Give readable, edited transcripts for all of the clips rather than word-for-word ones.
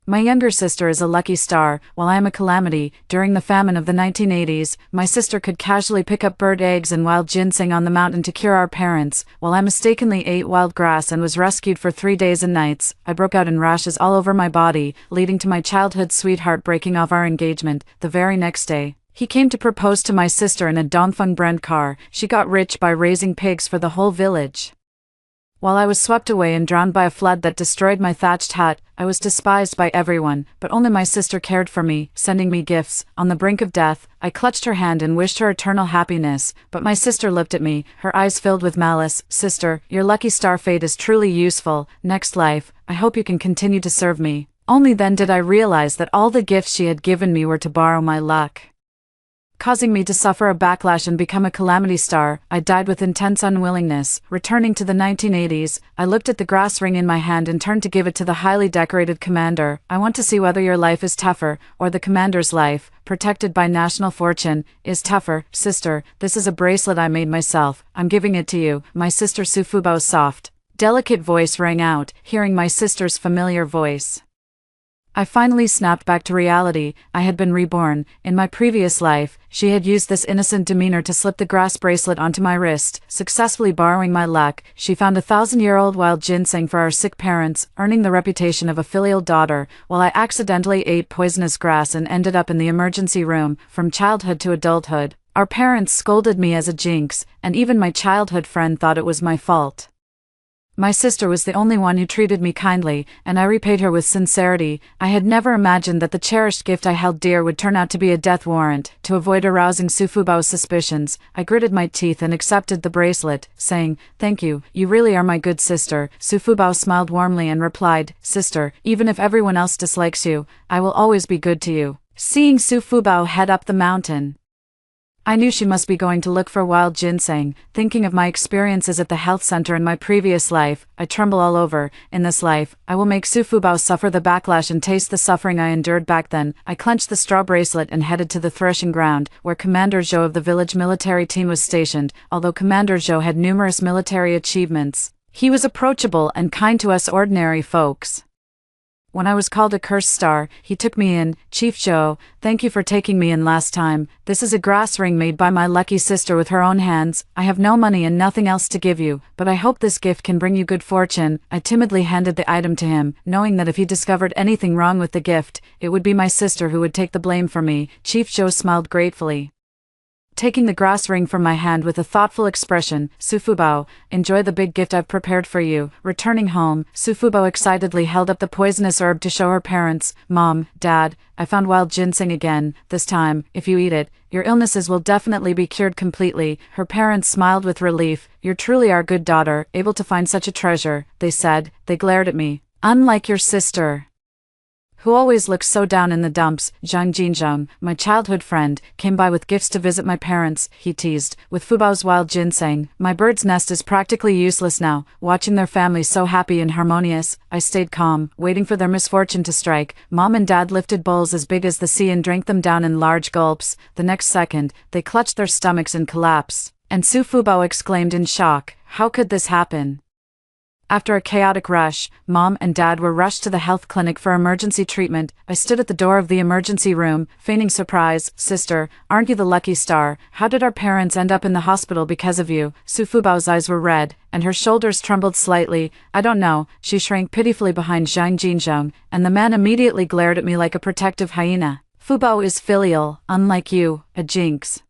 My younger sister is a lucky star, while I am a calamity. During the famine of the 1980s, my sister could casually pick up bird eggs and wild ginseng on the mountain to cure our parents, while I mistakenly ate wild grass and was rescued for 3 days and nights. I broke out in rashes all over my body, leading to my childhood sweetheart breaking off our engagement the very next day. He came to propose to my sister in a Dongfeng brand car. She got rich by raising pigs for the whole village. While I was swept away and drowned by a flood that destroyed my thatched hut, I was despised by everyone, but only my sister cared for me, sending me gifts. On the brink of death, I clutched her hand and wished her eternal happiness, but my sister looked at me, her eyes filled with malice. Sister, your lucky star fate is truly useful. Next life, I hope you can continue to serve me. Only then did I realize that all the gifts she had given me were to borrow my luck, causing me to suffer a backlash and become a calamity star. I died with intense unwillingness. Returning to the 1980s, I looked at the grass ring in my hand and turned to give it to the highly decorated commander. I want to see whether your life is tougher, or the commander's life, protected by national fortune, is tougher. Sister, this is a bracelet I made myself. I'm giving it to you. My sister Su Fubao's soft, delicate voice rang out, hearing my sister's familiar voice. I finally snapped back to reality. I had been reborn. In my previous life, she had used this innocent demeanor to slip the grass bracelet onto my wrist, successfully borrowing my luck. She found 1,000-year-old wild ginseng for our sick parents, earning the reputation of a filial daughter, while I accidentally ate poisonous grass and ended up in the emergency room. From childhood to adulthood, our parents scolded me as a jinx, and even my childhood friend thought it was my fault. My sister was the only one who treated me kindly, and I repaid her with sincerity. I had never imagined that the cherished gift I held dear would turn out to be a death warrant. To avoid arousing Su Fubao's suspicions, I gritted my teeth and accepted the bracelet, saying, "Thank you, you really are my good sister." Su Fubao smiled warmly and replied, "Sister, even if everyone else dislikes you, I will always be good to you." Seeing Su Fubao head up the mountain, I knew she must be going to look for wild ginseng. Thinking of my experiences at the health center in my previous life, I tremble all over. In this life, I will make Su Fubao suffer the backlash and taste the suffering I endured back then. I clenched the straw bracelet and headed to the threshing ground, where Commander Zhou of the village military team was stationed. Although Commander Zhou had numerous military achievements, he was approachable and kind to us ordinary folks. When I was called a cursed star, he took me in. "Chief Zhou, thank you for taking me in last time. This is a grass ring made by my lucky sister with her own hands. I have no money and nothing else to give you, but I hope this gift can bring you good fortune." I timidly handed the item to him, knowing that if he discovered anything wrong with the gift, it would be my sister who would take the blame for me. Chief Zhou smiled gratefully, taking the grass ring from my hand with a thoughtful expression. "Su Fubao, enjoy the big gift I've prepared for you." Returning home, Su Fubao excitedly held up the poisonous herb to show her parents. "Mom, Dad, I found wild ginseng again. This time, if you eat it, your illnesses will definitely be cured completely." Her parents smiled with relief. "You're truly our good daughter, able to find such a treasure," they said. They glared at me. "Unlike your sister, who always looks so down in the dumps." Zhang Jinzhong, my childhood friend, came by with gifts to visit my parents. He teased, "With Fubao's wild ginseng, my bird's nest is practically useless now." Watching their family so happy and harmonious, I stayed calm, waiting for their misfortune to strike. Mom and Dad lifted bowls as big as the sea and drank them down in large gulps. The next second, they clutched their stomachs in collapse, and Su Fubao exclaimed in shock, "How could this happen?" After a chaotic rush, Mom and Dad were rushed to the health clinic for emergency treatment. I stood at the door of the emergency room, feigning surprise. "Sister, aren't you the lucky star? How did our parents end up in the hospital because of you?" Su Fubao's eyes were red, and her shoulders trembled slightly. "I don't know." She shrank pitifully behind Zhang Jinzhong, and the man immediately glared at me like a protective hyena. "Fubao is filial, unlike you, a jinx.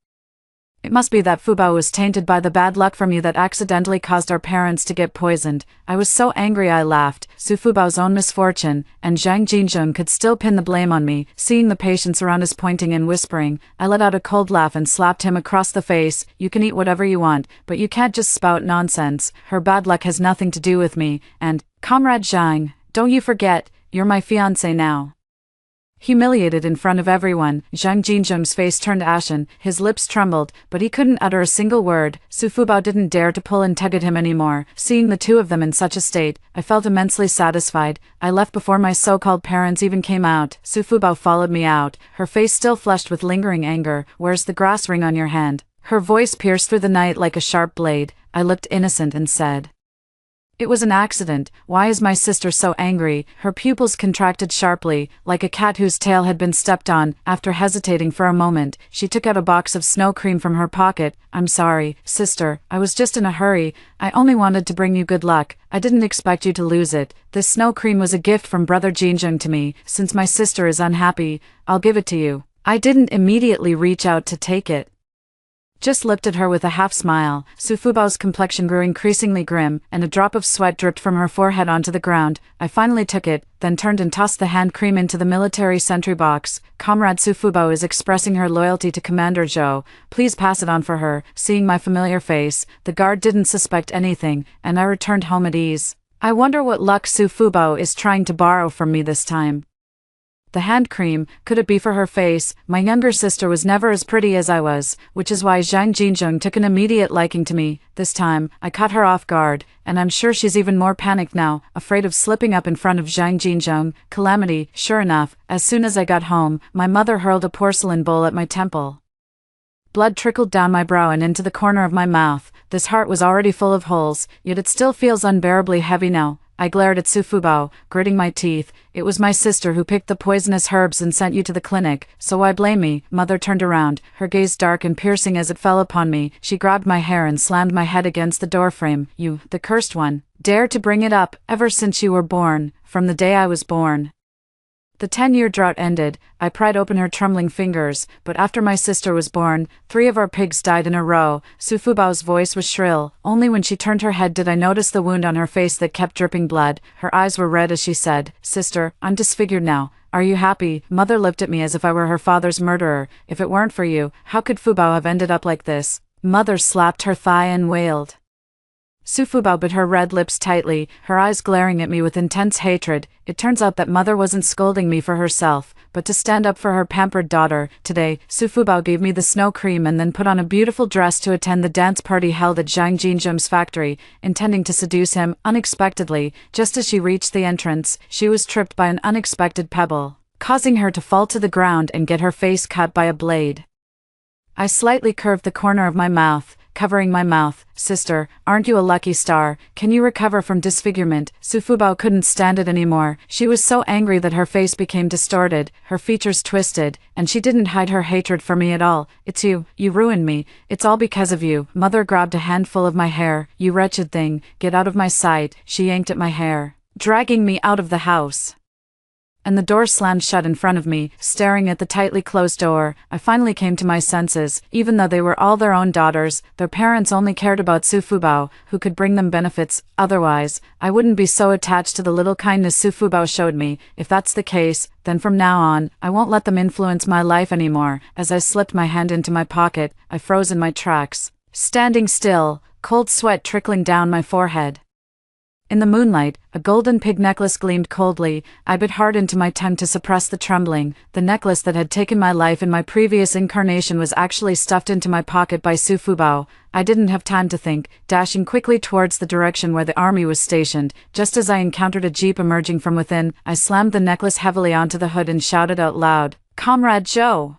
It must be that Fubao was tainted by the bad luck from you that accidentally caused our parents to get poisoned." I was so angry I laughed. Su Fubao's own misfortune, and Zhang Jinzhong could still pin the blame on me. Seeing the patients around us pointing and whispering, I let out a cold laugh and slapped him across the face. "You can eat whatever you want, but you can't just spout nonsense. Her bad luck has nothing to do with me, and, Comrade Zhang, don't you forget, you're my fiancé now." Humiliated in front of everyone, Zhang Jinzhong's face turned ashen, his lips trembled, but he couldn't utter a single word. Su Fubao didn't dare to pull and tug at him anymore. Seeing the two of them in such a state, I felt immensely satisfied. I left before my so-called parents even came out. Su Fubao followed me out, her face still flushed with lingering anger. "Where's the grass ring on your hand?" Her voice pierced through the night like a sharp blade. I looked innocent and said, It was an accident. Why is my sister so angry? Her pupils contracted sharply, like a cat whose tail had been stepped on. After hesitating for a moment, she took out a box of snow cream from her pocket. I'm sorry, sister. I was just in a hurry. I only wanted to bring you good luck. I didn't expect you to lose it. This snow cream was a gift from Brother Jinjung to me. Since my sister is unhappy, I'll give it to you. I didn't immediately reach out to take it. Just looked at her with a half-smile. Su Fubao's complexion grew increasingly grim, and a drop of sweat dripped from her forehead onto the ground. I finally took it, then turned and tossed the hand cream into the military sentry box. Comrade Su Fubao is expressing her loyalty to Commander Zhou. Please pass it on for her. Seeing my familiar face, the guard didn't suspect anything, and I returned home at ease. I wonder what luck Su Fubao is trying to borrow from me this time. The hand cream, could it be for her face? My younger sister was never as pretty as I was, which is why Zhang Jinzhong took an immediate liking to me. This time, I caught her off guard, and I'm sure she's even more panicked now, afraid of slipping up in front of Zhang Jinzhong. Calamity. Sure enough, as soon as I got home, my mother hurled a porcelain bowl at my temple. Blood trickled down my brow and into the corner of my mouth. This heart was already full of holes, yet it still feels unbearably heavy now. I glared at Su Fubao, gritting my teeth. It was my sister who picked the poisonous herbs and sent you to the clinic, so why blame me? Mother turned around, her gaze dark and piercing as it fell upon me. She grabbed my hair and slammed my head against the doorframe. You, the cursed one, dare to bring it up, ever since you were born, from the day I was born. The 10-year drought ended. I pried open her trembling fingers, but after my sister was born, 3 of our pigs died in a row. Su Fubao's voice was shrill. Only when she turned her head did I notice the wound on her face that kept dripping blood. Her eyes were red as she said, Sister, I'm disfigured now. Are you happy? Mother looked at me as if I were her father's murderer. If it weren't for you, how could Fubao have ended up like this? Mother slapped her thigh and wailed. Su Fubao bit her red lips tightly, her eyes glaring at me with intense hatred. It turns out that Mother wasn't scolding me for herself, but to stand up for her pampered daughter. Today, Su Fubao gave me the snow cream and then put on a beautiful dress to attend the dance party held at Zhang Jinzhong's factory, intending to seduce him. Unexpectedly, just as she reached the entrance, she was tripped by an unexpected pebble, causing her to fall to the ground and get her face cut by a blade. I slightly curved the corner of my mouth, covering my mouth. Sister, aren't you a lucky star? Can you recover from disfigurement? Su Fubao couldn't stand it anymore. She was so angry that her face became distorted, her features twisted, and she didn't hide her hatred for me at all. It's you. You ruined me. It's all because of you. Mother grabbed a handful of my hair. You wretched thing, get out of my sight. She yanked at my hair, dragging me out of the house. And the door slammed shut in front of me. Staring at the tightly closed door, I finally came to my senses. Even though they were all their own daughters, their parents only cared about Su Fubao, who could bring them benefits. Otherwise, I wouldn't be so attached to the little kindness Su Fubao showed me. If that's the case, then from now on, I won't let them influence my life anymore. As I slipped my hand into my pocket, I froze in my tracks, standing still, cold sweat trickling down my forehead. In the moonlight, a golden pig necklace gleamed coldly. I bit hard into my tongue to suppress the trembling. The necklace that had taken my life in my previous incarnation was actually stuffed into my pocket by Su Fubao. I didn't have time to think, dashing quickly towards the direction where the army was stationed. Just as I encountered a jeep emerging from within, I slammed the necklace heavily onto the hood and shouted out loud, Comrade Zhou!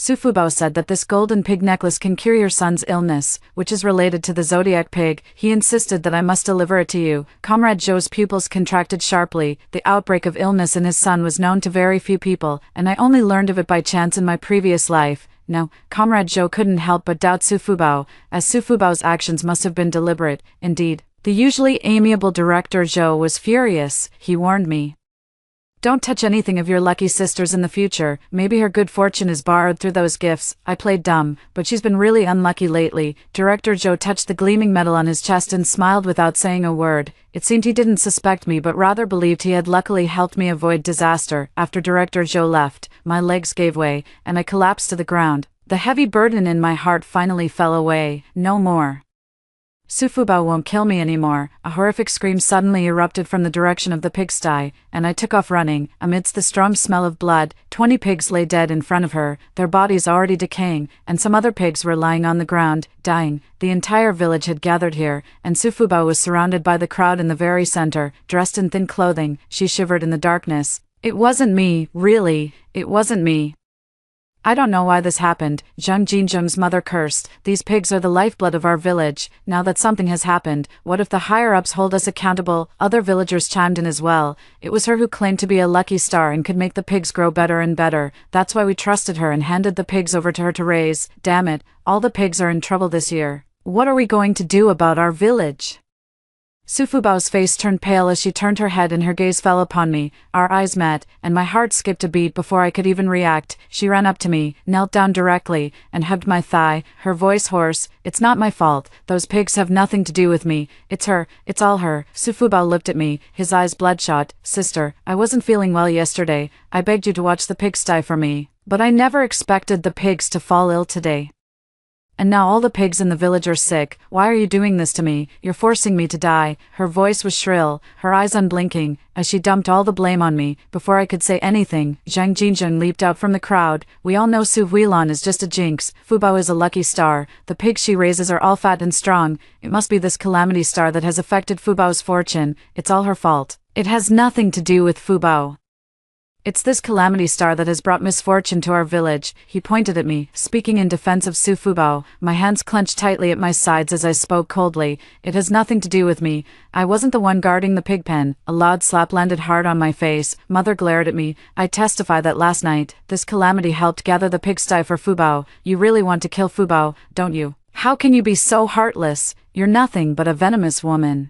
Su Fubao said that this golden pig necklace can cure your son's illness, which is related to the zodiac pig. He insisted that I must deliver it to you. Comrade Zhou's pupils contracted sharply. The outbreak of illness in his son was known to very few people, and I only learned of it by chance in my previous life. No, Comrade Zhou couldn't help but doubt Su Fubao, as Su Fubao's actions must have been deliberate. Indeed, the usually amiable director Zhou was furious. He warned me, don't touch anything of your lucky sister's in the future. Maybe her good fortune is borrowed through those gifts. I played dumb, but she's been really unlucky lately. Director Zhou touched the gleaming metal on his chest and smiled without saying a word. It seemed he didn't suspect me but rather believed he had luckily helped me avoid disaster. After Director Zhou left, my legs gave way, and I collapsed to the ground. The heavy burden in my heart finally fell away. No more. Su Fubao won't kill me anymore. A horrific scream suddenly erupted from the direction of the pigsty, and I took off running. Amidst the strong smell of blood, 20 pigs lay dead in front of her, their bodies already decaying, and some other pigs were lying on the ground, dying. The entire village had gathered here, and Su Fubao was surrounded by the crowd in the very center, dressed in thin clothing. She shivered in the darkness. It wasn't me, really, it wasn't me. I don't know why this happened, Zhang Jinzheng's mother cursed. These pigs are the lifeblood of our village. Now that something has happened, what if the higher-ups hold us accountable? Other villagers chimed in as well. It was her who claimed to be a lucky star and could make the pigs grow better and better. That's why we trusted her and handed the pigs over to her to raise. Damn it, all the pigs are in trouble this year. What are we going to do about our village? Su Fubao's face turned pale as she turned her head and her gaze fell upon me. Our eyes met, and my heart skipped a beat before I could even react. She ran up to me, knelt down directly, and hugged my thigh, her voice hoarse. It's not my fault. Those pigs have nothing to do with me. It's her. It's all her. Su Fubao looked at me, his eyes bloodshot. Sister, I wasn't feeling well yesterday. I begged you to watch the pigsty for me. But I never expected the pigs to fall ill today. And now all the pigs in the village are sick. Why are you doing this to me? You're forcing me to die. Her voice was shrill, her eyes unblinking, as she dumped all the blame on me. Before I could say anything, Zhang Jinzheng leaped out from the crowd. We all know Su Huilan is just a jinx. Fubao is a lucky star. The pigs she raises are all fat and strong. It must be this calamity star that has affected Fubao's fortune. It's all her fault. It has nothing to do with Fubao. It's this calamity star that has brought misfortune to our village. He pointed at me, speaking in defense of Su Fubao. My hands clenched tightly at my sides as I spoke coldly. It has nothing to do with me. I wasn't the one guarding the pig pen. A loud slap landed hard on my face. Mother glared at me. I testify that last night, this calamity helped gather the pigsty for Fubao. You really want to kill Fubao, don't you? How can you be so heartless? You're nothing but a venomous woman.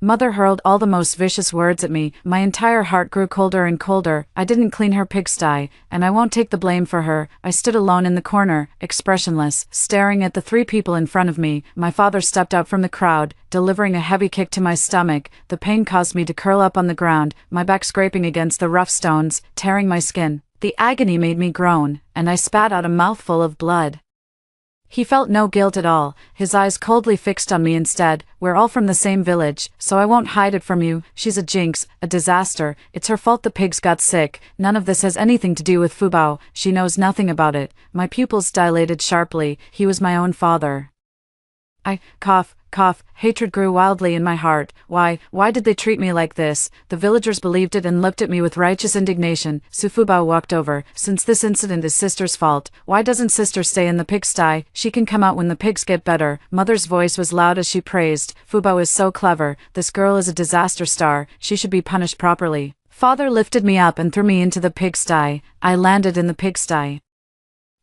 Mother hurled all the most vicious words at me. My entire heart grew colder and colder. I didn't clean her pigsty, and I won't take the blame for her. I stood alone in the corner, expressionless, staring at the three people in front of me. My father stepped out from the crowd, delivering a heavy kick to my stomach. The pain caused me to curl up on the ground, my back scraping against the rough stones, tearing my skin. The agony made me groan, and I spat out a mouthful of blood. He felt no guilt at all, his eyes coldly fixed on me instead. We're all from the same village, so I won't hide it from you. She's a jinx, a disaster. It's her fault the pigs got sick. None of this has anything to do with Fubao. She knows nothing about it. My pupils dilated sharply. He was my own father. I cough. Hatred grew wildly in my heart. Why did they treat me like this? The villagers believed it and looked at me with righteous indignation. Su Fubao walked over. Since this incident is sister's fault, why doesn't sister stay in the pigsty? She can come out when the pigs get better. Mother's voice was loud as she praised. Fubao is so clever. This girl is a disaster star. She should be punished properly. Father lifted me up and threw me into the pigsty. I landed in the pigsty.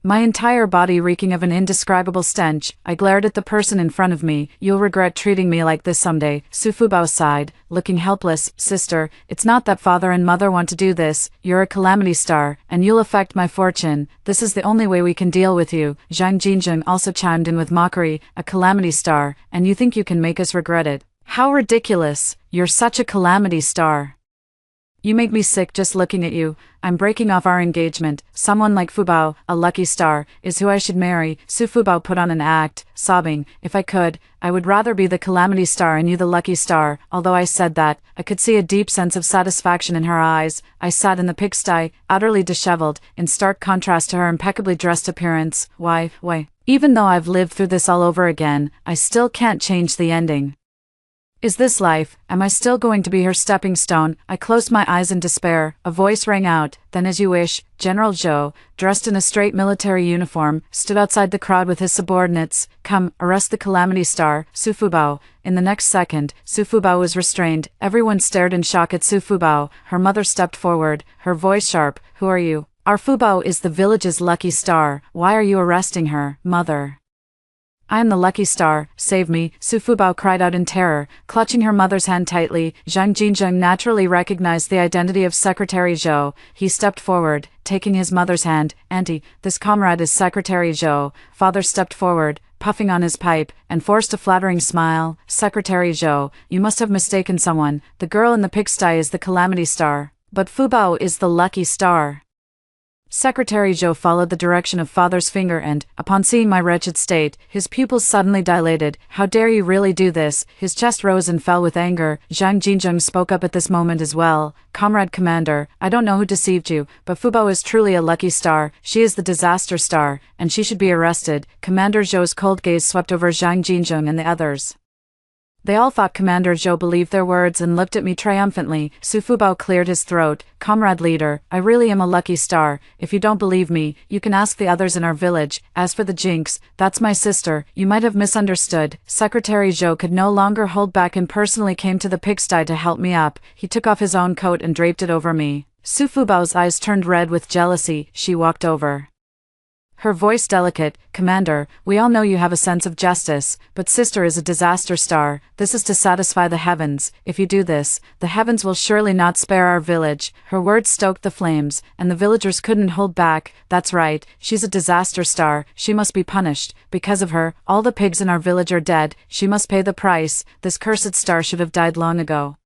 My entire body reeking of an indescribable stench. I glared at the person in front of me. You'll regret treating me like this someday. Su Fubao sighed, looking helpless. Sister, it's not that father and mother want to do this. You're a calamity star, and you'll affect my fortune. This is the only way we can deal with you. Zhang Jinzheng also chimed in with mockery. A calamity star, and you think you can make us regret it? How ridiculous. You're such a calamity star. You make me sick just looking at you. I'm breaking off our engagement. Someone like Fubao, a lucky star, is who I should marry. Su Fubao put on an act, sobbing. If I could, I would rather be the calamity star and you the lucky star. Although I said that, I could see a deep sense of satisfaction in her eyes. I sat in the pigsty, utterly disheveled, in stark contrast to her impeccably dressed appearance. Why, even though I've lived through this all over again, I still can't change the ending. Is this life? Am I still going to be her stepping stone? I closed my eyes in despair. A voice rang out. Then as you wish. General Zhou, dressed in a straight military uniform, stood outside the crowd with his subordinates. Come, arrest the calamity star, Su Fubao. In the next second, Su Fubao was restrained. Everyone stared in shock at Su Fubao. Her mother stepped forward, her voice sharp. Who are you? Our Fubao is the village's lucky star. Why are you arresting her, mother? I am the lucky star, save me, Su Fubao cried out in terror, clutching her mother's hand tightly. Zhang Jinzheng naturally recognized the identity of Secretary Zhou. He stepped forward, taking his mother's hand. Auntie, this comrade is Secretary Zhou. Father stepped forward, puffing on his pipe, and forced a flattering smile. Secretary Zhou, you must have mistaken someone. The girl in the pigsty is the calamity star. But Fubao is the lucky star. Secretary Zhou followed the direction of father's finger and, upon seeing my wretched state, his pupils suddenly dilated. How dare you really do this? His chest rose and fell with anger. Zhang Jinzheng spoke up at this moment as well. Comrade Commander, I don't know who deceived you, but Fubao is truly a lucky star. She is the disaster star, and she should be arrested. Commander Zhou's cold gaze swept over Zhang Jinzheng and the others. They all thought Commander Zhou believed their words and looked at me triumphantly. Su Fubao cleared his throat. Comrade leader, I really am a lucky star. If you don't believe me, you can ask the others in our village. As for the Jinx, that's my sister. You might have misunderstood. Secretary Zhou could no longer hold back and personally came to the pigsty to help me up. He took off his own coat and draped it over me. Su Fubao's eyes turned red with jealousy. She walked over. Her voice delicate, Commander, we all know you have a sense of justice, but sister is a disaster star. This is to satisfy the heavens. If you do this, the heavens will surely not spare our village. Her words stoked the flames, and the villagers couldn't hold back. That's right, she's a disaster star. She must be punished. Because of her, all the pigs in our village are dead. She must pay the price. This cursed star should have died long ago.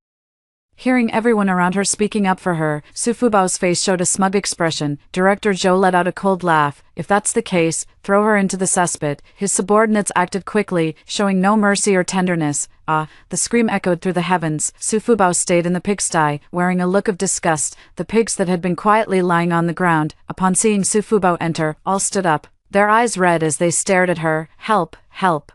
Hearing everyone around her speaking up for her, Su Fubao's face showed a smug expression. Director Zhou let out a cold laugh. If that's the case, throw her into the cesspit. His subordinates acted quickly, showing no mercy or tenderness. Ah, the scream echoed through the heavens. Su Fubao stayed in the pigsty, wearing a look of disgust. The pigs that had been quietly lying on the ground, upon seeing Su Fubao enter, all stood up, their eyes red as they stared at her. Help, help.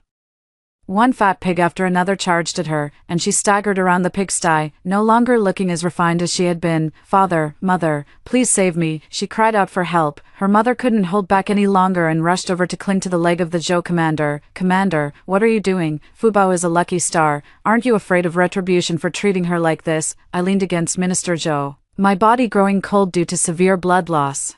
One fat pig after another charged at her, and she staggered around the pigsty, no longer looking as refined as she had been. Father, mother, please save me, she cried out for help. Her mother couldn't hold back any longer and rushed over to cling to the leg of the Zhou commander. Commander, what are you doing? Fubao is a lucky star. Aren't you afraid of retribution for treating her like this? I leaned against Minister Zhou, my body growing cold due to severe blood loss.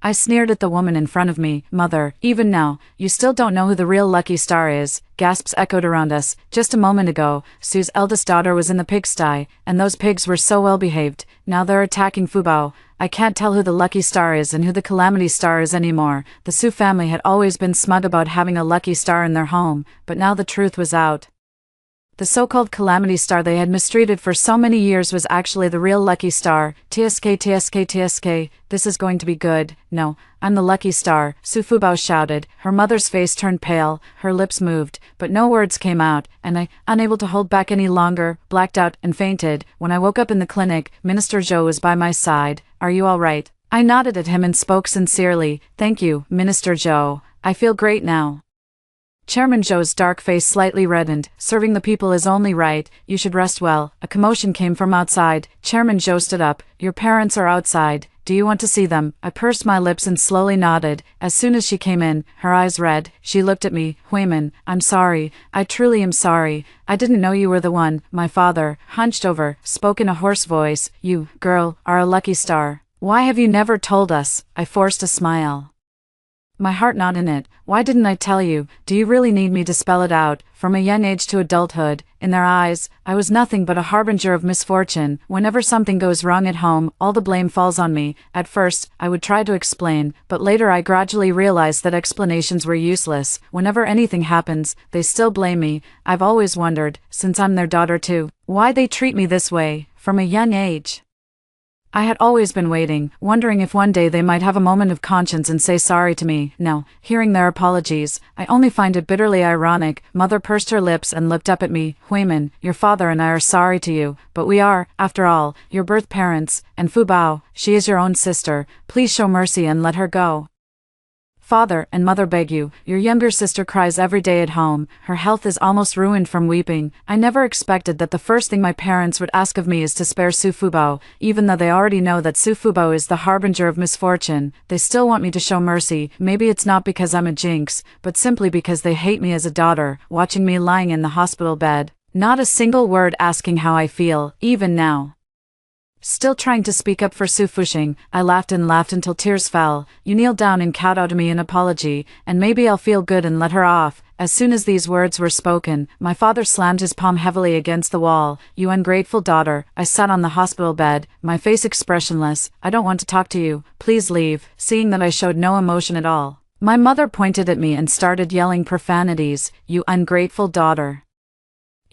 I sneered at the woman in front of me. Mother, even now, you still don't know who the real lucky star is. Gasps echoed around us. Just a moment ago, Su's eldest daughter was in the pigsty, and those pigs were so well behaved. Now they're attacking Fubao. I can't tell who the lucky star is and who the calamity star is anymore. The Su family had always been smug about having a lucky star in their home, but now the truth was out. The so-called calamity star they had mistreated for so many years was actually the real lucky star. TSK, TSK, TSK, this is going to be good. No, I'm the lucky star, Su Fubao shouted. Her mother's face turned pale, her lips moved, but no words came out, and I, unable to hold back any longer, blacked out and fainted. When I woke up in the clinic, Minister Zhou was by my side. Are you all right? I nodded at him and spoke sincerely. Thank you, Minister Zhou. I feel great now. Chairman Zhou's dark face slightly reddened. Serving the people is only right. You should rest well. A commotion came from outside. Chairman Zhou stood up. Your parents are outside. Do you want to see them? I pursed my lips and slowly nodded. As soon as she came in, her eyes red, she looked at me. Huimin, I'm sorry. I truly am sorry. I didn't know you were the one. My father, hunched over, spoke in a hoarse voice. You, girl, are a lucky star. Why have you never told us? I forced a smile. My heart not in it. Why didn't I tell you? Do you really need me to spell it out? From a young age to adulthood, in their eyes, I was nothing but a harbinger of misfortune. Whenever something goes wrong at home, all the blame falls on me. At first, I would try to explain, but later I gradually realized that explanations were useless. Whenever anything happens, they still blame me. I've always wondered, since I'm their daughter too, why they treat me this way, from a young age. I had always been waiting, wondering if one day they might have a moment of conscience and say sorry to me. No, hearing their apologies, I only find it bitterly ironic. Mother pursed her lips and looked up at me. Huimin, your father and I are sorry to you, but we are, after all, your birth parents, and Fubao, she is your own sister. Please show mercy and let her go. Father and mother beg you, your younger sister cries every day at home, her health is almost ruined from weeping. I never expected that the first thing my parents would ask of me is to spare Su Fubao, even though they already know that Su Fubao is the harbinger of misfortune. They still want me to show mercy. Maybe it's not because I'm a jinx, but simply because they hate me as a daughter, watching me lying in the hospital bed. Not a single word asking how I feel, even now. Still trying to speak up for Su Fuxing, I laughed and laughed until tears fell. You kneel down and kowtow me an apology, and maybe I'll feel good and let her off. As soon as these words were spoken, my father slammed his palm heavily against the wall. You ungrateful daughter. I sat on the hospital bed, my face expressionless. I don't want to talk to you. Please leave. Seeing that I showed no emotion at all, my mother pointed at me and started yelling profanities. You ungrateful daughter.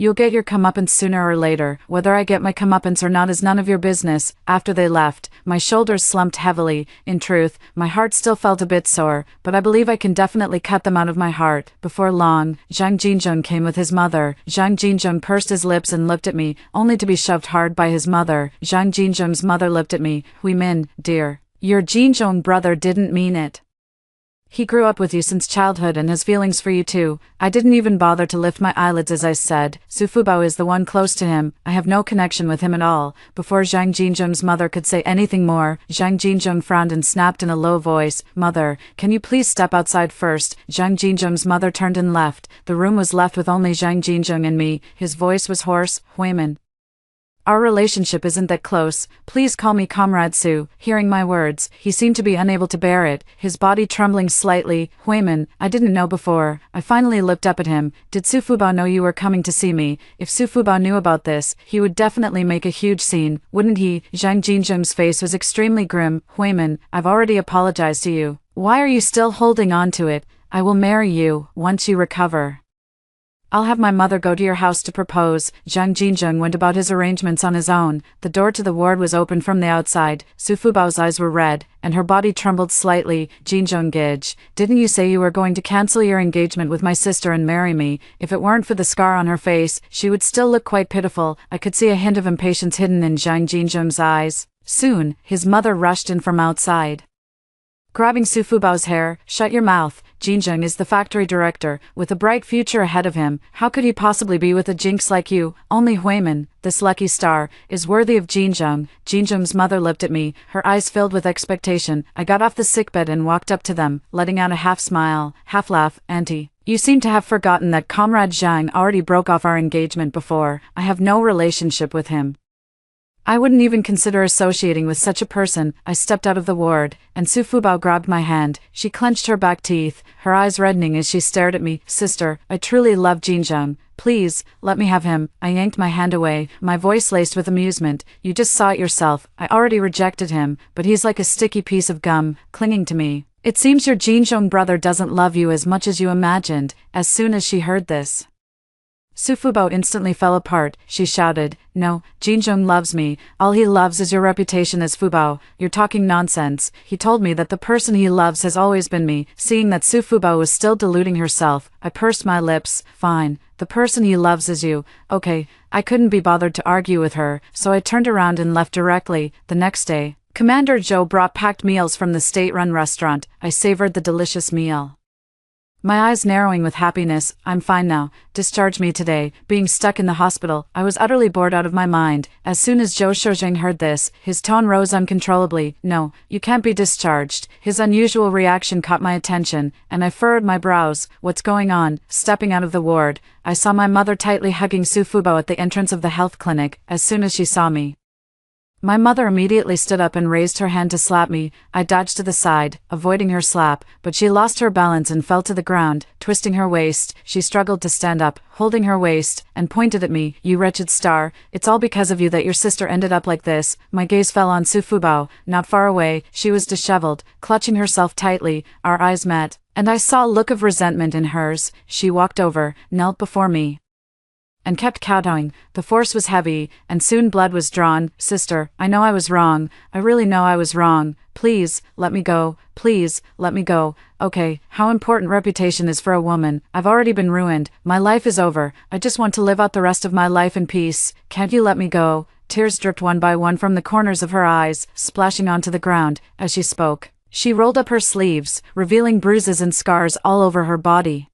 You'll get your comeuppance sooner or later. Whether I get my comeuppance or not is none of your business. After they left, my shoulders slumped heavily. In truth, my heart still felt a bit sore, but I believe I can definitely cut them out of my heart. Before long, Zhang Jinzhong came with his mother. Zhang Jinzhong pursed his lips and looked at me, only to be shoved hard by his mother. Zhang Jinzhong's mother looked at me. Huimin, dear, your Jinzhong brother didn't mean it. He grew up with you since childhood and has feelings for you too. I didn't even bother to lift my eyelids as I said, Su Fubao is the one close to him, I have no connection with him at all. Before Zhang Jinzheng's mother could say anything more, Zhang Jinzheng frowned and snapped in a low voice, Mother, can you please step outside first? Zhang Jinzheng's mother turned and left. The room was left with only Zhang Jinzheng and me. His voice was hoarse, Huimin. Our relationship isn't that close, please call me Comrade Su. Hearing my words, he seemed to be unable to bear it, his body trembling slightly. Huimin, I didn't know before. I finally looked up at him. Did Su Fubao know you were coming to see me? If Su Fubao knew about this, he would definitely make a huge scene, wouldn't he? Zhang Jinzheng's face was extremely grim. Huimin, I've already apologized to you. Why are you still holding on to it? I will marry you, once you recover. I'll have my mother go to your house to propose. Zhang Jinzheng went about his arrangements on his own. The door to the ward was open from the outside. Su Fubao's eyes were red, and her body trembled slightly. Jinzheng Gij, didn't you say you were going to cancel your engagement with my sister and marry me? If it weren't for the scar on her face, she would still look quite pitiful. I could see a hint of impatience hidden in Zhang Jinzheng's eyes. Soon, his mother rushed in from outside. Grabbing Su Fubao's hair, shut your mouth. Jinzheng is the factory director, with a bright future ahead of him. How could he possibly be with a jinx like you? Only Huimin, this lucky star, is worthy of Jinzheng. Jinzheng's mother looked at me, her eyes filled with expectation. I got off the sickbed and walked up to them, letting out a half-smile, half-laugh. Auntie, you seem to have forgotten that Comrade Zhang already broke off our engagement before. I have no relationship with him. I wouldn't even consider associating with such a person. I stepped out of the ward, and Su Fubao grabbed my hand. She clenched her back teeth, her eyes reddening as she stared at me. Sister, I truly love Jinzheng. Please, let me have him. I yanked my hand away, my voice laced with amusement. You just saw it yourself. I already rejected him, but he's like a sticky piece of gum, clinging to me. It seems your Jinzheng brother doesn't love you as much as you imagined. As soon as she heard this, Su Fubao instantly fell apart. She shouted, No, Jinzheng loves me. All he loves is your reputation as Fubao. You're talking nonsense. He told me that the person he loves has always been me. Seeing that Su Fubao was still deluding herself, I pursed my lips. Fine, the person he loves is you. Okay, I couldn't be bothered to argue with her, so I turned around and left directly. The next day, Commander Zhou brought packed meals from the state-run restaurant. I savored the delicious meal, my eyes narrowing with happiness. I'm fine now. Discharge me today. Being stuck in the hospital, I was utterly bored out of my mind. As soon as Zhou Shoujing heard this, his tone rose uncontrollably. No, you can't be discharged. His unusual reaction caught my attention, and I furrowed my brows. What's going on? Stepping out of the ward, I saw my mother tightly hugging Su Fubao at the entrance of the health clinic. As soon as she saw me, my mother immediately stood up and raised her hand to slap me. I dodged to the side, avoiding her slap, but she lost her balance and fell to the ground. Twisting her waist, she struggled to stand up, holding her waist, and pointed at me. You wretched star, it's all because of you that your sister ended up like this. My gaze fell on Su Fubao. Not far away, she was disheveled, clutching herself tightly. Our eyes met, and I saw a look of resentment in hers. She walked over, knelt before me, and kept kowtowing. The force was heavy, and soon blood was drawn. Sister, I know I was wrong. I really know I was wrong. Please, let me go. Please, let me go. Okay, how important reputation is for a woman. I've already been ruined. My life is over. I just want to live out the rest of my life in peace. Can't you let me go? Tears dripped one by one from the corners of her eyes, splashing onto the ground. As she spoke, she rolled up her sleeves, revealing bruises and scars all over her body.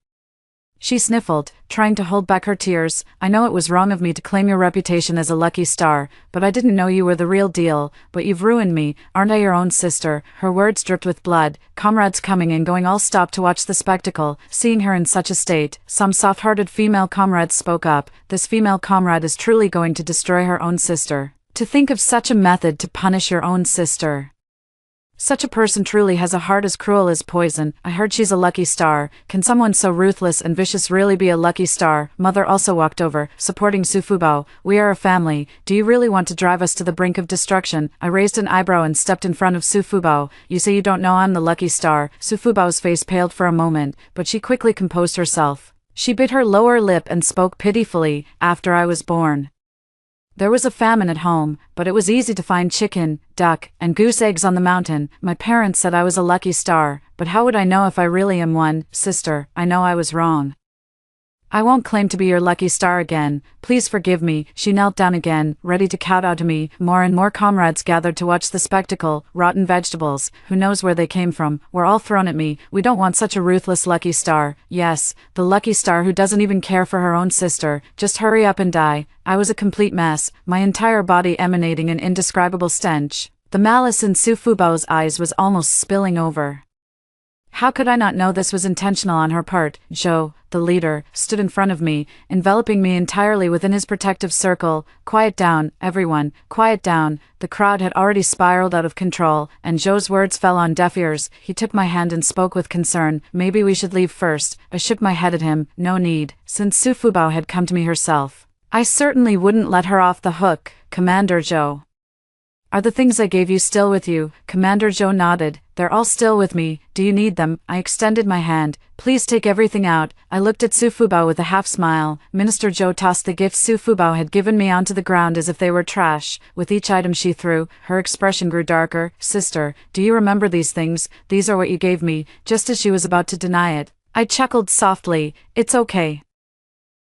She sniffled, trying to hold back her tears. I know it was wrong of me to claim your reputation as a lucky star, but I didn't know you were the real deal. But you've ruined me. Aren't I your own sister? Her words dripped with blood. Comrades coming and going all stopped to watch the spectacle. Seeing her in such a state, some soft-hearted female comrades spoke up. This female comrade is truly going to destroy her own sister. To think of such a method to punish your own sister. Such a person truly has a heart as cruel as poison. I heard she's a lucky star. Can someone so ruthless and vicious really be a lucky star? Mother also walked over, supporting Su Fubao. We are a family. Do you really want to drive us to the brink of destruction? I raised an eyebrow and stepped in front of Su Fubao. You say you don't know I'm the lucky star. Su Fubao's face paled for a moment, but she quickly composed herself. She bit her lower lip and spoke pitifully. After I was born, there was a famine at home, but it was easy to find chicken, duck, and goose eggs on the mountain. My parents said I was a lucky star, but how would I know if I really am one? Sister, I know I was wrong. I won't claim to be your lucky star again. Please forgive me." She knelt down again, ready to kowtow to me. More and more comrades gathered to watch the spectacle. Rotten vegetables, who knows where they came from, were all thrown at me. "We don't want such a ruthless lucky star." Yes, the lucky star who doesn't even care for her own sister. Just hurry up and die. I was a complete mess, my entire body emanating an indescribable stench. The malice in Su Fubao's eyes was almost spilling over. How could I not know this was intentional on her part? Zhou, the leader, stood in front of me, enveloping me entirely within his protective circle. "Quiet down, everyone, quiet down." The crowd had already spiraled out of control, and Zhou's words fell on deaf ears. He took my hand and spoke with concern. "Maybe we should leave first." I shook my head at him. No need, since Su Fubao had come to me herself. I certainly wouldn't let her off the hook. "Commander Zhou, are the things I gave you still with you?" Commander Zhou nodded. "They're all still with me. Do you need them?" I extended my hand. "Please take everything out." I looked at Su Fubao with a half smile. Minister Zhou tossed the gifts Su Fubao had given me onto the ground as if they were trash. With each item she threw, her expression grew darker. "Sister, do you remember these things? These are what you gave me," just as she was about to deny it. I chuckled softly. "It's okay.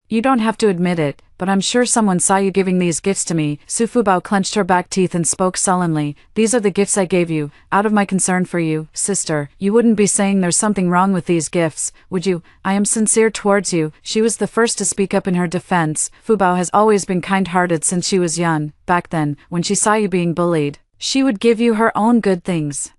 You don't have to admit it, but I'm sure someone saw you giving these gifts to me." Su Fubao clenched her back teeth and spoke sullenly. "These are the gifts I gave you, out of my concern for you, sister. You wouldn't be saying there's something wrong with these gifts, would you? I am sincere towards you." She was the first to speak up in her defense. Fubao has always been kind-hearted since she was young. Back then, when she saw you being bullied, she would give you her own good things.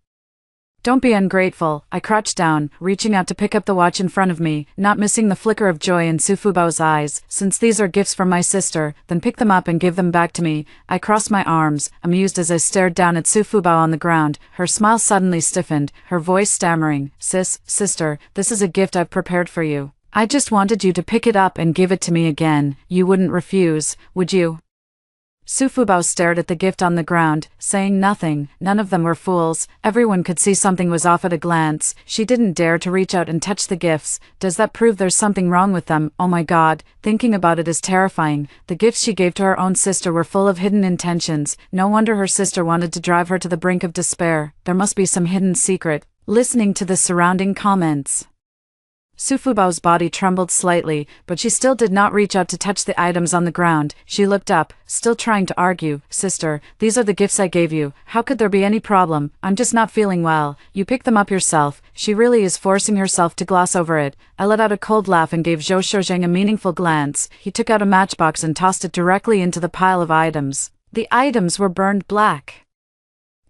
"Don't be ungrateful." I crouched down, reaching out to pick up the watch in front of me, not missing the flicker of joy in Su Fubao's eyes. "Since these are gifts from my sister, then pick them up and give them back to me." I crossed my arms, amused as I stared down at Su Fubao on the ground. Her smile suddenly stiffened, her voice stammering. Sister, this is a gift I've prepared for you. I just wanted you to pick it up and give it to me again. You wouldn't refuse, would you?" Su Fubao stared at the gift on the ground, saying nothing. None of them were fools. Everyone could see something was off at a glance. She didn't dare to reach out and touch the gifts. Does that prove there's something wrong with them? Oh my god, thinking about it is terrifying. The gifts she gave to her own sister were full of hidden intentions. No wonder her sister wanted to drive her to the brink of despair. There must be some hidden secret. Listening to the surrounding comments, Su Fubao's body trembled slightly, but she still did not reach out to touch the items on the ground. She looked up, still trying to argue. "Sister, these are the gifts I gave you. How could there be any problem? I'm just not feeling well. You pick them up yourself." She really is forcing herself to gloss over it. I let out a cold laugh and gave Zhou Shozheng a meaningful glance. He took out a matchbox and tossed it directly into the pile of items. The items were burned black,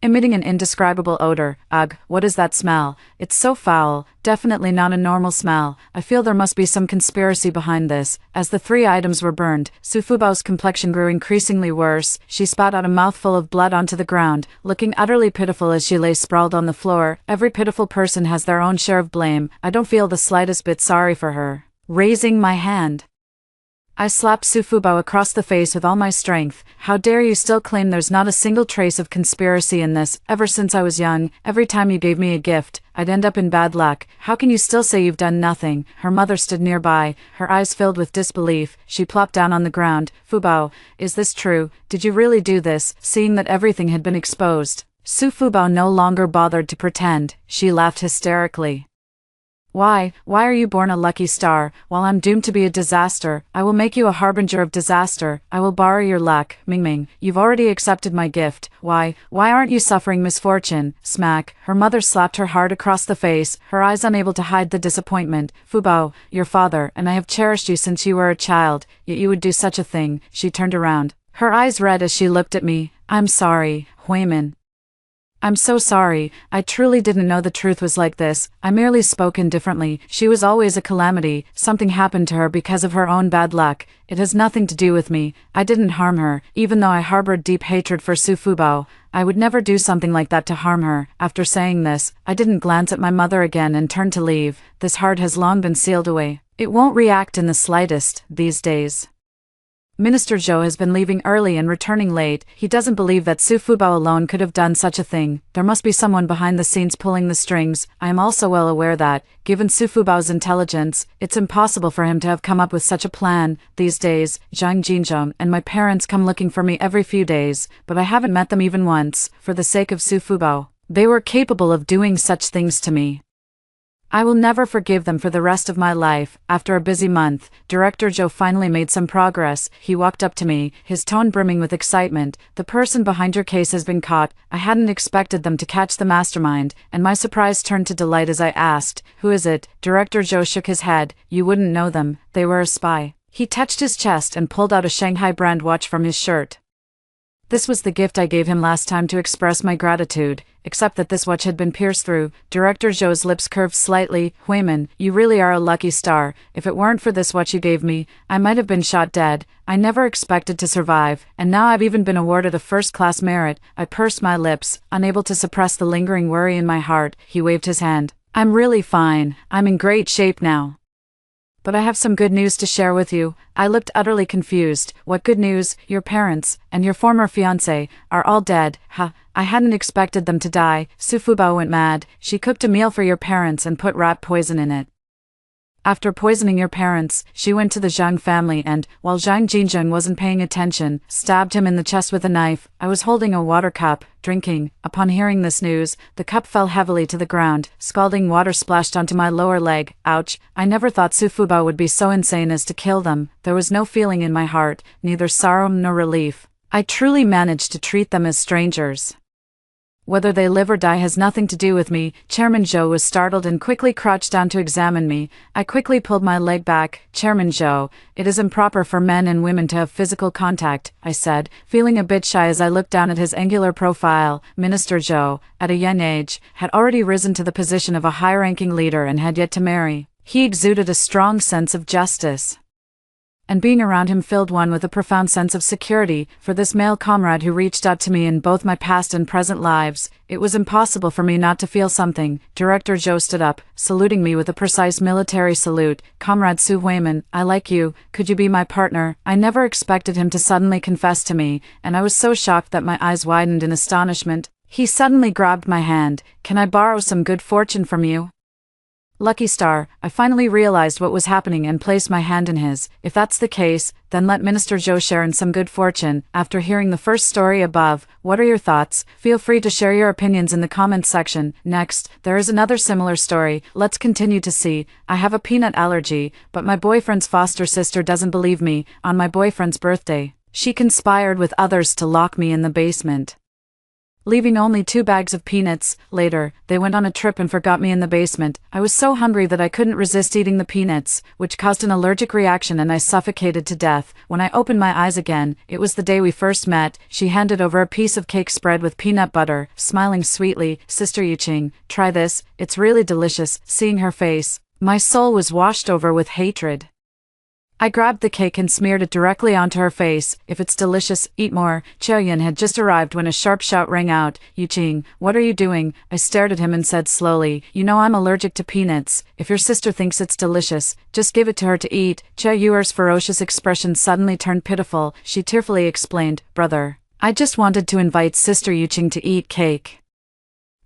emitting an indescribable odor. Ugh, what is that smell? It's so foul, definitely not a normal smell. I feel there must be some conspiracy behind this. As the 3 items were burned, Su Fubao's complexion grew increasingly worse. She spat out a mouthful of blood onto the ground, looking utterly pitiful as she lay sprawled on the floor. Every pitiful person has their own share of blame. I don't feel the slightest bit sorry for her. Raising my hand, I slapped Su Fubao across the face with all my strength. "How dare you still claim there's not a single trace of conspiracy in this? Ever since I was young, every time you gave me a gift, I'd end up in bad luck. How can you still say you've done nothing?" Her mother stood nearby, her eyes filled with disbelief. She plopped down on the ground. "Fubao, is this true? Did you really do this?" Seeing that everything had been exposed, Su Fubao no longer bothered to pretend. She laughed hysterically. Why are you born a lucky star, while I'm doomed to be a disaster? I will make you a harbinger of disaster. I will borrow your luck." "Mingming, you've already accepted my gift. Why aren't you suffering misfortune?" Smack. Her mother slapped her hard across the face, her eyes unable to hide the disappointment. "Fubao, your father and I have cherished you since you were a child, yet you would do such a thing." She turned around, her eyes red as she looked at me. "I'm sorry, Huimin. I'm so sorry. I truly didn't know the truth was like this. I merely spoke indifferently. She was always a calamity. Something happened to her because of her own bad luck. It has nothing to do with me. I didn't harm her, even though I harbored deep hatred for Su Fubao. I would never do something like that to harm her." After saying this, I didn't glance at my mother again and turned to leave. This heart has long been sealed away. It won't react in the slightest, these days. Minister Zhou has been leaving early and returning late. He doesn't believe that Su Fubao alone could have done such a thing. There must be someone behind the scenes pulling the strings. I am also well aware that, given Su Fubao's intelligence, it's impossible for him to have come up with such a plan. These days, Zhang Jinzhong and my parents come looking for me every few days, but I haven't met them even once. For the sake of Su Fubao, they were capable of doing such things to me. I will never forgive them for the rest of my life. After a busy month, Director Joe finally made some progress. He walked up to me, his tone brimming with excitement. The person behind your case has been caught. I hadn't expected them to catch the mastermind, and my surprise turned to delight as I asked, "Who is it?" Director Joe shook his head. "You wouldn't know them. They were a spy." He touched his chest and pulled out a Shanghai brand watch from his shirt. This was the gift I gave him last time to express my gratitude, except that this watch had been pierced through. Director Joe's lips curved slightly. "Huiman, you really are a lucky star. If it weren't for this watch you gave me, I might have been shot dead. I never expected to survive, and now I've even been awarded a first-class merit." I pursed my lips, unable to suppress the lingering worry in my heart. He waved his hand. "I'm really fine. I'm in great shape now. But I have some good news to share with you." I looked utterly confused. "What good news?" "Your parents, and your former fiancé, are all dead." "Ha, I hadn't expected them to die." Sufubao went mad. "She cooked a meal for your parents and put rat poison in it. After poisoning your parents, she went to the Zhang family and, while Zhang Jinzheng wasn't paying attention, stabbed him in the chest with a knife." I was holding a water cup, drinking. Upon hearing this news, the cup fell heavily to the ground. Scalding water splashed onto my lower leg. Ouch. I never thought Sufubao would be so insane as to kill them. There was no feeling in my heart, neither sorrow nor relief. I truly managed to treat them as strangers. Whether they live or die has nothing to do with me. Chairman Zhou was startled and quickly crouched down to examine me. I quickly pulled my leg back. "Chairman Zhou, it is improper for men and women to have physical contact," I said, feeling a bit shy as I looked down at his angular profile. Minister Zhou, at a young age, had already risen to the position of a high-ranking leader and had yet to marry. He exuded a strong sense of justice, and being around him filled one with a profound sense of security. For this male comrade who reached out to me in both my past and present lives, it was impossible for me not to feel something. Director Zhou stood up, saluting me with a precise military salute. "Comrade Su Huiman, I like you. Could you be my partner?" I never expected him to suddenly confess to me, and I was so shocked that my eyes widened in astonishment. He suddenly grabbed my hand. "Can I borrow some good fortune from you?" Lucky star, I finally realized what was happening and placed my hand in his. "If that's the case, then let Minister Zhou share in some good fortune." After hearing the first story above, what are your thoughts? Feel free to share your opinions in the comments section. Next, there is another similar story. Let's continue to see. "I have a peanut allergy, but my boyfriend's foster sister doesn't believe me. On my boyfriend's birthday, she conspired with others to lock me in the basement, leaving only 2 bags of peanuts. Later, they went on a trip and forgot me in the basement. I was so hungry that I couldn't resist eating the peanuts, which caused an allergic reaction and I suffocated to death. When I opened my eyes again, it was the day we first met." She handed over a piece of cake spread with peanut butter, smiling sweetly. "Sister Yuqing, try this, it's really delicious." Seeing her face, my soul was washed over with hatred. I grabbed the cake and smeared it directly onto her face. "If it's delicious, eat more." Qiaoyan had just arrived when a sharp shout rang out. "Yuqing, what are you doing?" I stared at him and said slowly, "You know I'm allergic to peanuts. If your sister thinks it's delicious, just give it to her to eat." Jia Yuer's ferocious expression suddenly turned pitiful. She tearfully explained, "Brother, I just wanted to invite Sister Yuqing to eat cake.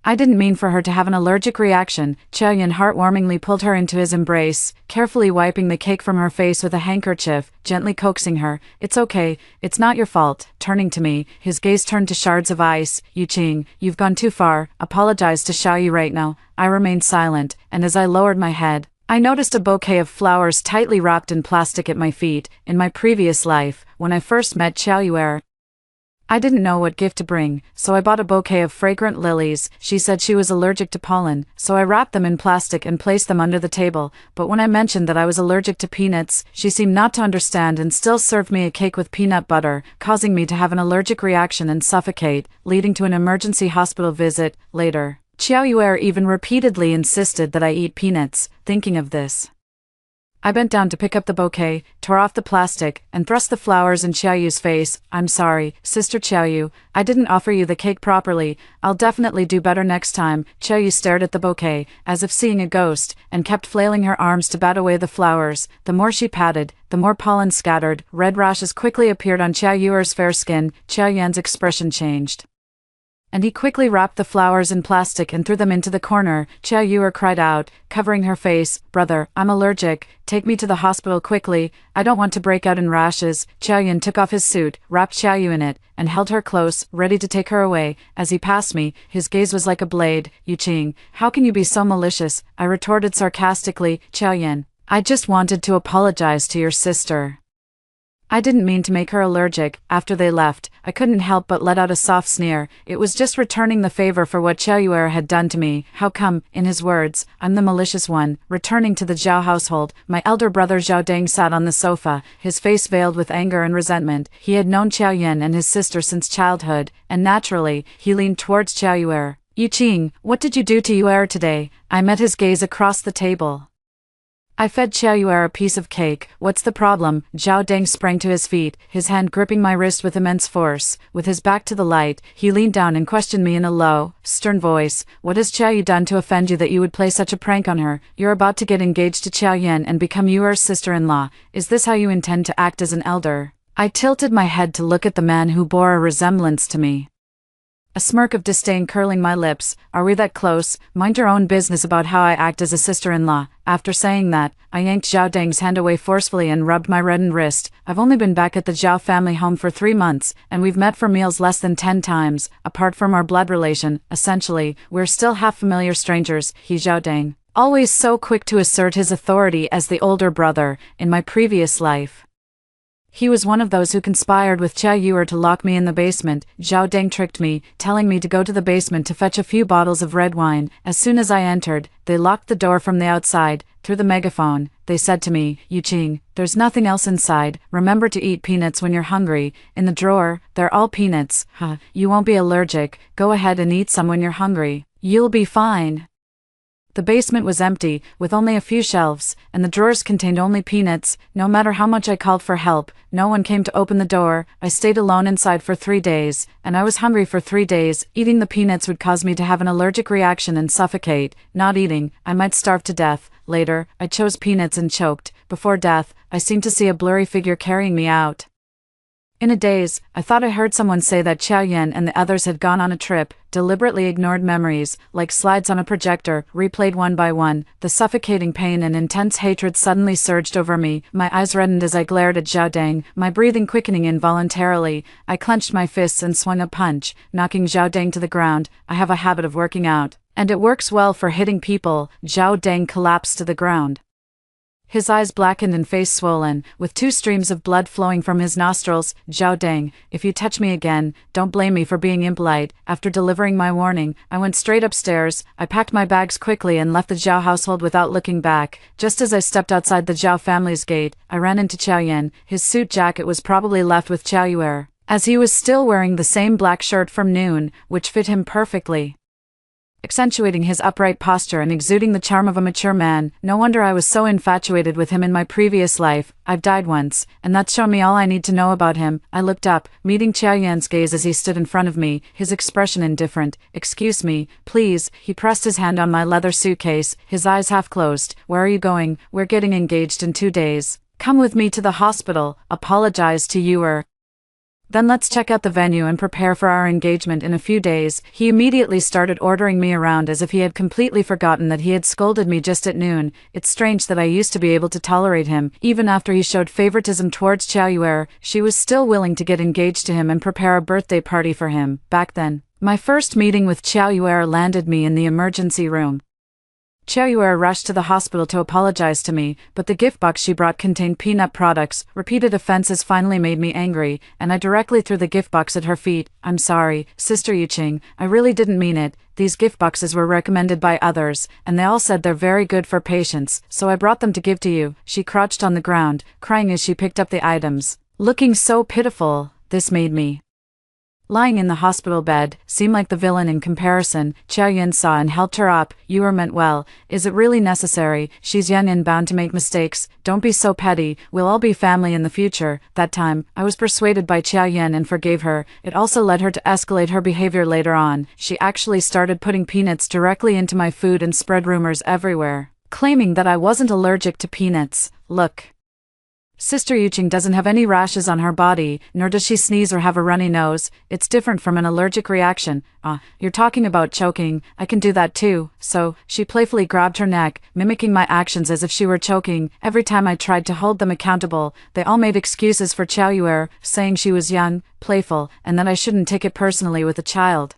I didn't mean for her to have an allergic reaction." Qiaoyan heartwarmingly pulled her into his embrace, carefully wiping the cake from her face with a handkerchief, gently coaxing her. "It's okay, it's not your fault." Turning to me, his gaze turned to shards of ice. "Yuqing, you've gone too far. Apologize to Xiaoyu right now." I remained silent, and as I lowered my head, I noticed a bouquet of flowers tightly wrapped in plastic at my feet. In my previous life, when I first met Qiaoyuer, I didn't know what gift to bring, so I bought a bouquet of fragrant lilies. She said she was allergic to pollen, so I wrapped them in plastic and placed them under the table. But when I mentioned that I was allergic to peanuts, she seemed not to understand and still served me a cake with peanut butter, causing me to have an allergic reaction and suffocate, leading to an emergency hospital visit. Later, Qiaoyuer even repeatedly insisted that I eat peanuts. Thinking of this, I bent down to pick up the bouquet, tore off the plastic, and thrust the flowers in Qiaoyu's face. "I'm sorry, Sister Qiaoyu, I didn't offer you the cake properly. I'll definitely do better next time." Qiaoyu stared at the bouquet, as if seeing a ghost, and kept flailing her arms to bat away the flowers. The more she patted, the more pollen scattered. Red rashes quickly appeared on Qiaoyuer's fair skin. Qiaoyan's expression changed. And he quickly wrapped the flowers in plastic and threw them into the corner. Qiao Yuer cried out, covering her face, "Brother, I'm allergic. Take me to the hospital quickly. I don't want to break out in rashes." Qiao Yun took off his suit, wrapped Qiao Yu in it, and held her close, ready to take her away. As he passed me, his gaze was like a blade. "Yu Qing, how can you be so malicious?" I retorted sarcastically. "Qiao Yun, I just wanted to apologize to your sister. I didn't mean to make her allergic." After they left, I couldn't help but let out a soft sneer. It was just returning the favor for what Qiao Yuer had done to me. How come, in his words, I'm the malicious one? Returning to the Zhao household, my elder brother Zhao Deng sat on the sofa, his face veiled with anger and resentment. He had known Qiao Yun and his sister since childhood, and naturally, he leaned towards Qiao Yuer. "Yu Qing, what did you do to Yuer today?" I met his gaze across the table. "I fed Qiao Yuer a piece of cake. What's the problem?" Zhao Deng sprang to his feet, his hand gripping my wrist with immense force. With his back to the light, he leaned down and questioned me in a low, stern voice. "What has Qiao Yu done to offend you that you would play such a prank on her? You're about to get engaged to Qiao Yan and become Yuer's sister-in-law. Is this how you intend to act as an elder?" I tilted my head to look at the man who bore a resemblance to me, a smirk of disdain curling my lips. "Are we that close? Mind your own business about how I act as a sister-in-law." After saying that, I yanked Zhao Deng's hand away forcefully and rubbed my reddened wrist. "I've only been back at the Zhao family home for 3 months, and we've met for meals less than 10 times. Apart from our blood relation, essentially, we're still half-familiar strangers." He, Zhao Deng, always so quick to assert his authority as the older brother. In my previous life, he was one of those who conspired with Qiao Yuer to lock me in the basement. Zhao Deng tricked me, telling me to go to the basement to fetch a few bottles of red wine. As soon as I entered, they locked the door from the outside. Through the megaphone, they said to me, "Yu Qing, there's nothing else inside. Remember to eat peanuts when you're hungry. In the drawer, they're all peanuts. You won't be allergic. Go ahead and eat some when you're hungry. You'll be fine." The basement was empty, with only a few shelves, and the drawers contained only peanuts. No matter how much I called for help, no one came to open the door. I stayed alone inside for 3 days, and I was hungry for 3 days. Eating the peanuts would cause me to have an allergic reaction and suffocate. Not eating, I might starve to death. Later, I chose peanuts and choked. Before death, I seemed to see a blurry figure carrying me out. In a daze, I thought I heard someone say that Qiao Yan and the others had gone on a trip, deliberately ignored memories, like slides on a projector, replayed one by one. The suffocating pain and intense hatred suddenly surged over me. My eyes reddened as I glared at Zhao Deng, my breathing quickening involuntarily. I clenched my fists and swung a punch, knocking Zhao Deng to the ground. I have a habit of working out, and it works well for hitting people. Zhao Deng collapsed to the ground, his eyes blackened and face swollen, with 2 streams of blood flowing from his nostrils. "Zhao Deng, if you touch me again, don't blame me for being impolite." After delivering my warning, I went straight upstairs. I packed my bags quickly and left the Zhao household without looking back. Just as I stepped outside the Zhao family's gate, I ran into Qiao Yan. His suit jacket was probably left with Qiao Yuer, as he was still wearing the same black shirt from noon, which fit him perfectly, accentuating his upright posture and exuding the charm of a mature man. No wonder I was so infatuated with him in my previous life. I've died once, and that's shown me all I need to know about him. I looked up, meeting Qiao Yan's gaze as he stood in front of me, his expression indifferent. "Excuse me, please." He pressed his hand on my leather suitcase, his eyes half closed. "Where are you going?" "We're getting engaged in 2 days. Come with me to the hospital." Apologize to Yuer. "Then let's check out the venue and prepare for our engagement in a few days." He immediately started ordering me around as if he had completely forgotten that he had scolded me just at noon. It's strange that I used to be able to tolerate him. Even after he showed favoritism towards Qiao Yuer, she was still willing to get engaged to him and prepare a birthday party for him. Back then, my first meeting with Qiao Yuer landed me in the emergency room. Qiao Yuer rushed to the hospital to apologize to me, but the gift box she brought contained peanut products. Repeated offenses finally made me angry, and I directly threw the gift box at her feet. "I'm sorry, Sister Yu Qing, I really didn't mean it. These gift boxes were recommended by others, and they all said they're very good for patients, so I brought them to give to you." She crouched on the ground, crying as she picked up the items, looking so pitiful. This made me, lying in the hospital bed, seemed like the villain in comparison. Qiao Yun saw and helped her up. "Yuer meant well. Is it really necessary? She's young and bound to make mistakes. Don't be so petty. We'll all be family in the future." That time, I was persuaded by Qiao Yun and forgave her. It also led her to escalate her behavior later on. She actually started putting peanuts directly into my food and spread rumors everywhere, claiming that I wasn't allergic to peanuts. Look, Sister Yuqing doesn't have any rashes on her body, nor does she sneeze or have a runny nose. It's different from an allergic reaction. You're talking about choking, I can do that too. So, she playfully grabbed her neck, mimicking my actions as if she were choking. Every time I tried to hold them accountable, they all made excuses for Qiao Yuer, saying she was young, playful, and that I shouldn't take it personally with a child.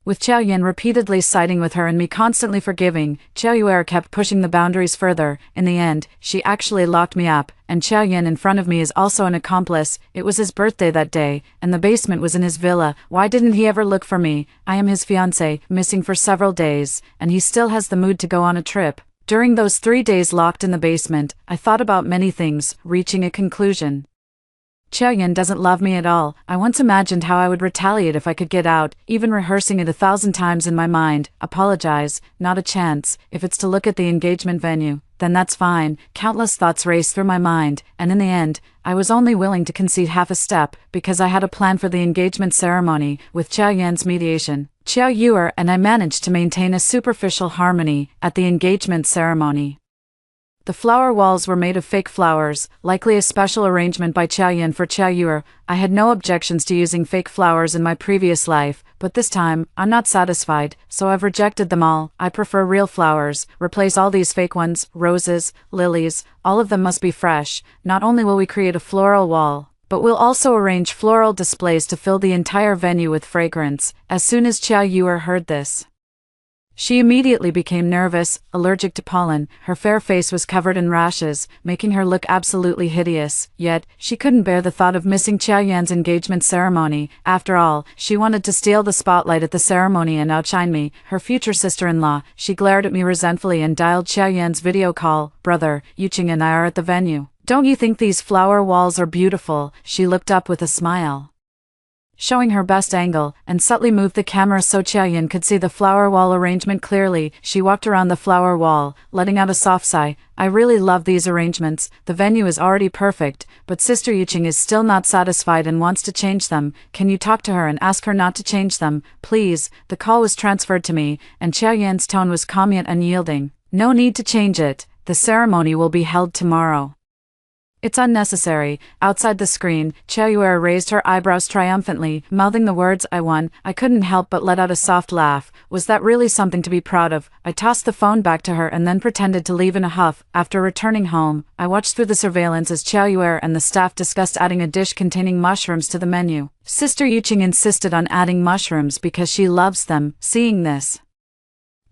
With Qiao Yin repeatedly siding with her and me constantly forgiving, Qiao Yuer kept pushing the boundaries further. In the end, she actually locked me up, and Qiao Yin in front of me is also an accomplice. It was his birthday that day, and the basement was in his villa. Why didn't he ever look for me? I am his fiancée, missing for several days, and he still has the mood to go on a trip. During those 3 days locked in the basement, I thought about many things, reaching a conclusion. Qiao Yin doesn't love me at all. I once imagined how I would retaliate if I could get out, even rehearsing it 1,000 times in my mind. Apologize, not a chance. If it's to look at the engagement venue, then that's fine. Countless thoughts raced through my mind, and in the end, I was only willing to concede half a step, because I had a plan for the engagement ceremony. With Qiao Yin's mediation, Qiao Yuer and I managed to maintain a superficial harmony at the engagement ceremony. The flower walls were made of fake flowers, likely a special arrangement by Qiao Yin for Qiao Yuer. I had no objections to using fake flowers in my previous life, but this time, I'm not satisfied, so I've rejected them all. I prefer real flowers. Replace all these fake ones, roses, lilies, all of them must be fresh. Not only will we create a floral wall, but we'll also arrange floral displays to fill the entire venue with fragrance. As soon as Qiao Yuer heard this, she immediately became nervous, allergic to pollen. Her fair face was covered in rashes, making her look absolutely hideous. Yet, she couldn't bear the thought of missing Qiao Yan's engagement ceremony. After all, she wanted to steal the spotlight at the ceremony and outshine me, her future sister-in-law. She glared at me resentfully and dialed Qiao Yan's video call. Brother, Yuqing and I are at the venue. Don't you think these flower walls are beautiful? She looked up with a smile, showing her best angle, and subtly moved the camera so Qiao Yin could see the flower wall arrangement clearly. She walked around the flower wall, letting out a soft sigh. I really love these arrangements. The venue is already perfect, but Sister Yuqing is still not satisfied and wants to change them. Can you talk to her and ask her not to change them, please? The call was transferred to me, and Qiao Yin's tone was calm yet unyielding. No need to change it. The ceremony will be held tomorrow. It's unnecessary. Outside the screen, Qiao Yuer raised her eyebrows triumphantly, mouthing the words, I won. I couldn't help but let out a soft laugh. Was that really something to be proud of? I tossed the phone back to her and then pretended to leave in a huff. After returning home, I watched through the surveillance as Qiao Yuer and the staff discussed adding a dish containing mushrooms to the menu. Sister Yuqing insisted on adding mushrooms because she loves them. Seeing this,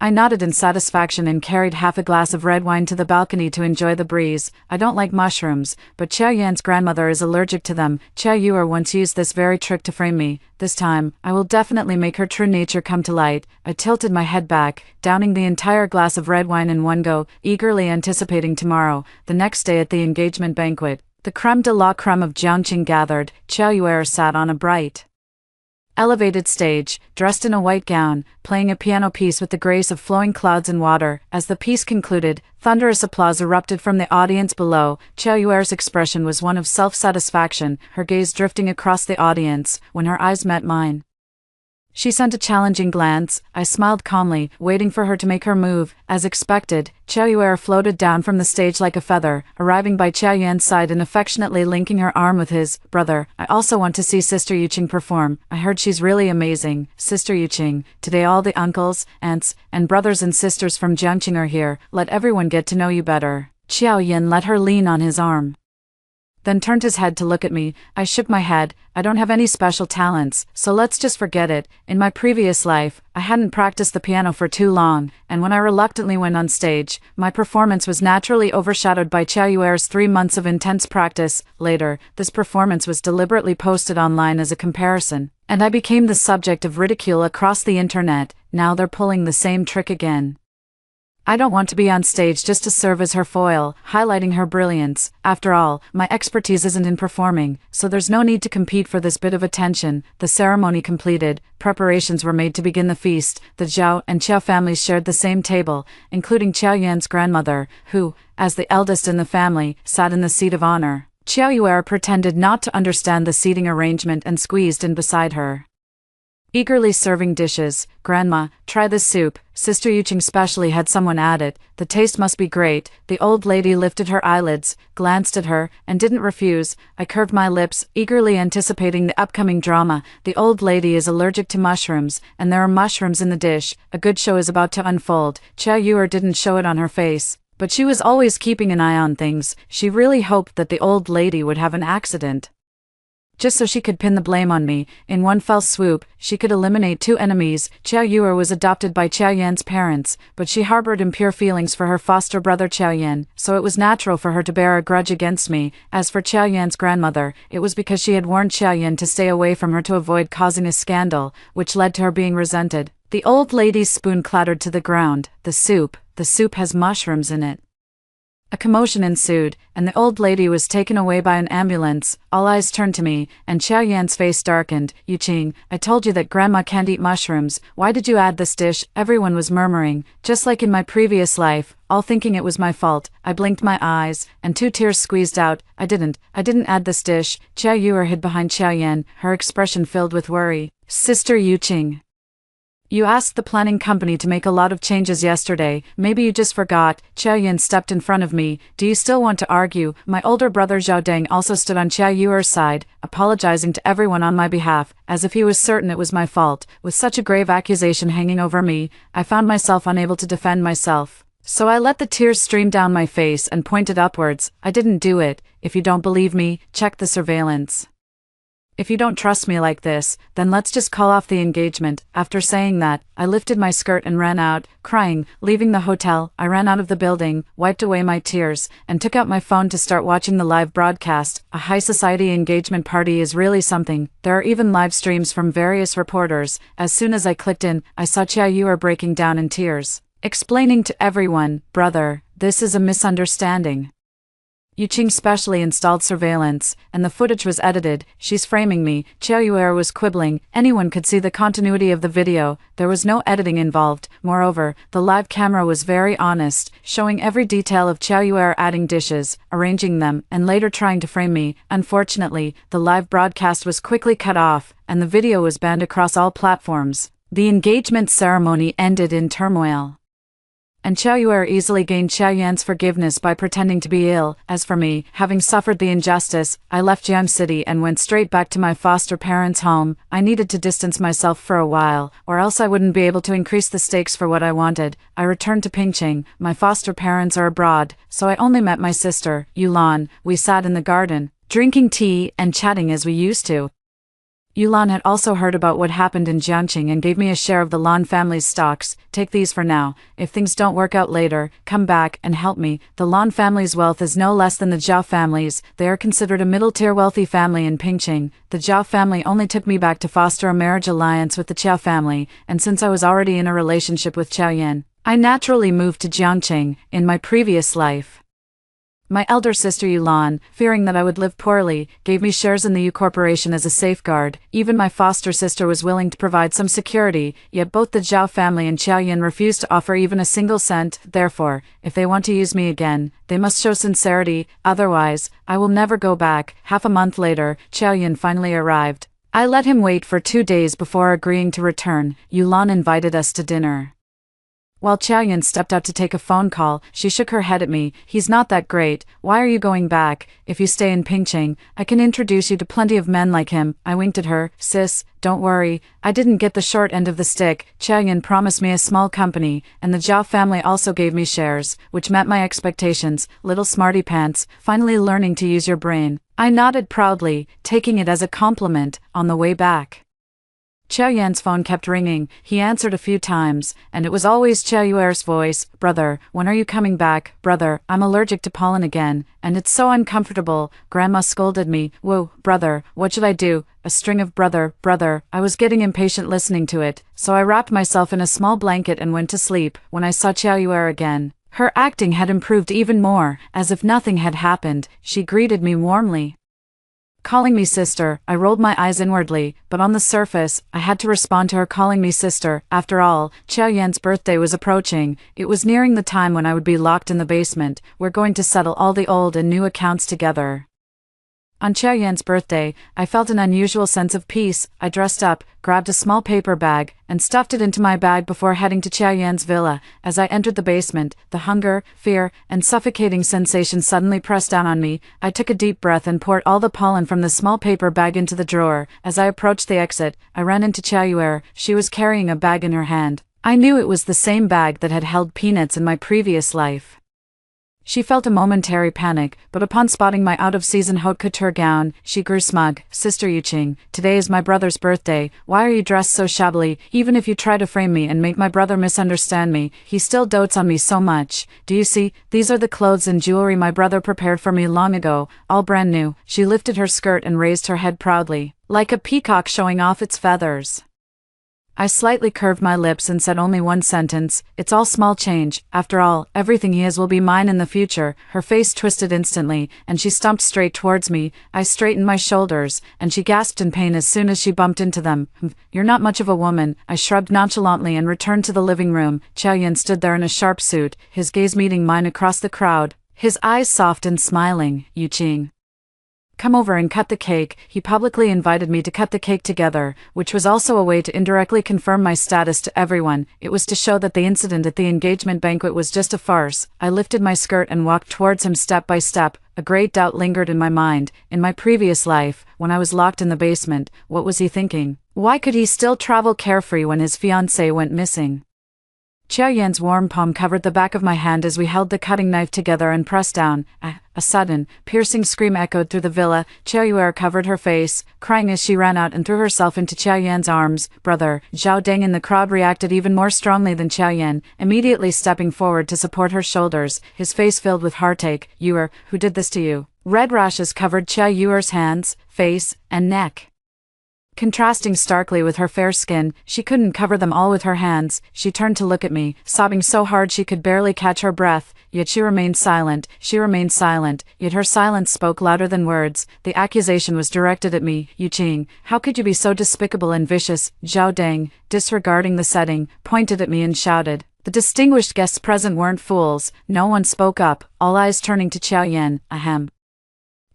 I nodded in satisfaction and carried half a glass of red wine to the balcony to enjoy the breeze. I don't like mushrooms, but Qiao Yan's grandmother is allergic to them. Qiao Yuer once used this very trick to frame me. This time, I will definitely make her true nature come to light. I tilted my head back, downing the entire glass of red wine in one go, eagerly anticipating tomorrow, the next day at the engagement banquet. The creme de la creme of Jiangqing gathered. Qiao Yuer sat on a bright, elevated stage, dressed in a white gown, playing a piano piece with the grace of flowing clouds and water. As the piece concluded, thunderous applause erupted from the audience below. Qiao Yuer's expression was one of self-satisfaction, her gaze drifting across the audience. When her eyes met mine, she sent a challenging glance. I smiled calmly, waiting for her to make her move. As expected, Qiao Yuer floated down from the stage like a feather, arriving by Qiao Yan's side and affectionately linking her arm with his. Brother, I also want to see Sister Yuqing perform. I heard she's really amazing. Sister Yuqing, today all the uncles, aunts, and brothers and sisters from Jiangqing are here. Let everyone get to know you better. Qiao Yin let her lean on his arm, then turned his head to look at me. I shook my head. I don't have any special talents, so let's just forget it. In my previous life, I hadn't practiced the piano for too long, and when I reluctantly went on stage, my performance was naturally overshadowed by Qiao Yuer's 3 months of intense practice. Later, this performance was deliberately posted online as a comparison, and I became the subject of ridicule across the internet. Now they're pulling the same trick again. I don't want to be on stage just to serve as her foil, highlighting her brilliance. After all, my expertise isn't in performing, so there's no need to compete for this bit of attention. The ceremony completed, preparations were made to begin the feast. The Zhao and Qiao families shared the same table, including Qiao Yan's grandmother, who, as the eldest in the family, sat in the seat of honor. Qiao Yuer pretended not to understand the seating arrangement and squeezed in beside her. Eagerly serving dishes. Grandma, try this soup. Sister Yuching specially had someone add it. The taste must be great. The old lady lifted her eyelids, glanced at her, and didn't refuse. I curved my lips, eagerly anticipating the upcoming drama. The old lady is allergic to mushrooms, and there are mushrooms in the dish. A good show is about to unfold. Chow Yue didn't show it on her face, but she was always keeping an eye on things. She really hoped that the old lady would have an accident, just so she could pin the blame on me. In one fell swoop, she could eliminate two enemies. Chow Yue was adopted by Chow Yan's parents, but she harbored impure feelings for her foster brother Chow Yan, so it was natural for her to bear a grudge against me. As for Chow Yan's grandmother, it was because she had warned Chow Yan to stay away from her to avoid causing a scandal, which led to her being resented. The old lady's spoon clattered to the ground. The soup has mushrooms in it. A commotion ensued, and the old lady was taken away by an ambulance. All eyes turned to me, and Chow Yan's face darkened. Yuching, I told you that Grandma can't eat mushrooms. Why did you add this dish? Everyone was murmuring, just like in my previous life, all thinking it was my fault. I blinked my eyes, and 2 tears squeezed out. I didn't add this dish. Chow Yue hid behind Chow Yan, her expression filled with worry. Sister Yuching, you asked the planning company to make a lot of changes yesterday. Maybe you just forgot. Chow Yan stepped in front of me. Do you still want to argue? My older brother Zhao Deng also stood on Chow Yue's side, apologizing to everyone on my behalf, as if he was certain it was my fault. With such a grave accusation hanging over me, I found myself unable to defend myself. So I let the tears stream down my face and pointed upwards. I didn't do it. If you don't believe me, check the surveillance. If you don't trust me like this, then let's just call off the engagement. After saying that, I lifted my skirt and ran out, crying. Leaving the hotel, I ran out of the building, wiped away my tears, and took out my phone to start watching the live broadcast. A high society engagement party is really something. There are even live streams from various reporters. As soon as I clicked in, I saw Chow Yue breaking down in tears, explaining to everyone, brother, this is a misunderstanding. Yuching specially installed surveillance, and the footage was edited. She's framing me. Chow Yue was quibbling. Anyone could see the continuity of the video. There was no editing involved. Moreover, the live camera was very honest, showing every detail of Chow Yue adding dishes, arranging them, and later trying to frame me. Unfortunately, the live broadcast was quickly cut off, and the video was banned across all platforms. The engagement ceremony ended in turmoil, and Chow Yue easily gained Chow Yan's forgiveness by pretending to be ill. As for me, having suffered the injustice, I left Jian City and went straight back to my foster parents' home. I needed to distance myself for a while, or else I wouldn't be able to increase the stakes for what I wanted. I returned to Pingqing. My foster parents are abroad, so I only met my sister, Yulan. We sat in the garden, drinking tea and chatting as we used to. Yulan had also heard about what happened in Jiangqing and gave me a share of the Lan family's stocks. Take these for now. If things don't work out later, come back and help me. The Lan family's wealth is no less than the Zhao family's. They are considered a middle-tier wealthy family in Pingqing. The Zhao family only took me back to foster a marriage alliance with the Qiao family, and since I was already in a relationship with Chow Yan, I naturally moved to Jiangqing. In my previous life, my elder sister Yulan, fearing that I would live poorly, gave me shares in the Yu Corporation as a safeguard. Even my foster sister was willing to provide some security, yet both the Zhao family and Chow Yan refused to offer even a single cent. Therefore, if they want to use me again, they must show sincerity, otherwise, I will never go back. Half a month later, Chow Yan finally arrived. I let him wait for 2 days before agreeing to return. Yulan invited us to dinner. While Chow Yan stepped out to take a phone call, she shook her head at me. He's not that great. Why are you going back? If you stay in Pingqing, I can introduce you to plenty of men like him. I winked at her. Sis, don't worry. I didn't get the short end of the stick. Chow Yan promised me a small company, and the Zhao family also gave me shares, which met my expectations. Little smarty pants, finally learning to use your brain. I nodded proudly, taking it as a compliment. On the way back, Chow Yan's phone kept ringing. He answered a few times, and it was always Chow Yue's voice. Brother, when are you coming back? Brother, I'm allergic to pollen again, and it's so uncomfortable. Grandma scolded me. Whoa, brother, what should I do? A string of brother. I was getting impatient listening to it, so I wrapped myself in a small blanket and went to sleep. When I saw Chow Yue again, her acting had improved even more. As if nothing had happened, she greeted me warmly, calling me sister. I rolled my eyes inwardly, but on the surface, I had to respond to her calling me sister. After all, Chow Yan's birthday was approaching. It was nearing the time when I would be locked in the basement. We're going to settle all the old and new accounts together. On Qiao Yan's birthday, I felt an unusual sense of peace. I dressed up, grabbed a small paper bag, and stuffed it into my bag before heading to Qiao Yan's villa. As I entered the basement, the hunger, fear, and suffocating sensation suddenly pressed down on me. I took a deep breath and poured all the pollen from the small paper bag into the drawer. As I approached the exit, I ran into Qiao Yuer. She was carrying a bag in her hand. I knew it was the same bag that had held peanuts in my previous life. She felt a momentary panic, but upon spotting my out-of-season haute couture gown, she grew smug. "Sister Yuqing, today is my brother's birthday. Why are you dressed so shabbily? Even if you try to frame me and make my brother misunderstand me, he still dotes on me so much. Do you see, these are the clothes and jewelry my brother prepared for me long ago, all brand new." She lifted her skirt and raised her head proudly, like a peacock showing off its feathers. I slightly curved my lips and said only one sentence, "It's all small change. After all, everything he has will be mine in the future." Her face twisted instantly, and she stumped straight towards me. I straightened my shoulders, and she gasped in pain as soon as she bumped into them. "You're not much of a woman." I shrugged nonchalantly and returned to the living room. Qiao Yan stood there in a sharp suit, his gaze meeting mine across the crowd, his eyes soft and smiling. "Yuqing, come over and cut the cake." He publicly invited me to cut the cake together, which was also a way to indirectly confirm my status to everyone. It was to show that the incident at the engagement banquet was just a farce. I lifted my skirt and walked towards him step by step. A great doubt lingered in my mind. In my previous life, when I was locked in the basement, what was he thinking? Why could he still travel carefree when his fiancée went missing? Qiao Yan's warm palm covered the back of my hand as we held the cutting knife together and pressed down. A sudden, piercing scream echoed through the villa. Qiao Yuer covered her face, crying as she ran out and threw herself into Qiao Yan's arms. Brother, Zhao Deng in the crowd reacted even more strongly than Qiao Yan, immediately stepping forward to support her shoulders, his face filled with heartache. "Yuer, who did this to you?" Red rashes covered Qiao Yuer's hands, face, and neck. Contrasting starkly with her fair skin, she couldn't cover them all with her hands. She turned to look at me, sobbing so hard she could barely catch her breath, yet she remained silent. Yet her silence spoke louder than words. The accusation was directed at me. "Yuqing, how could you be so despicable and vicious?" Zhao Deng, disregarding the setting, pointed at me and shouted. The distinguished guests present weren't fools. No one spoke up, all eyes turning to Qiao Yan. "Ahem.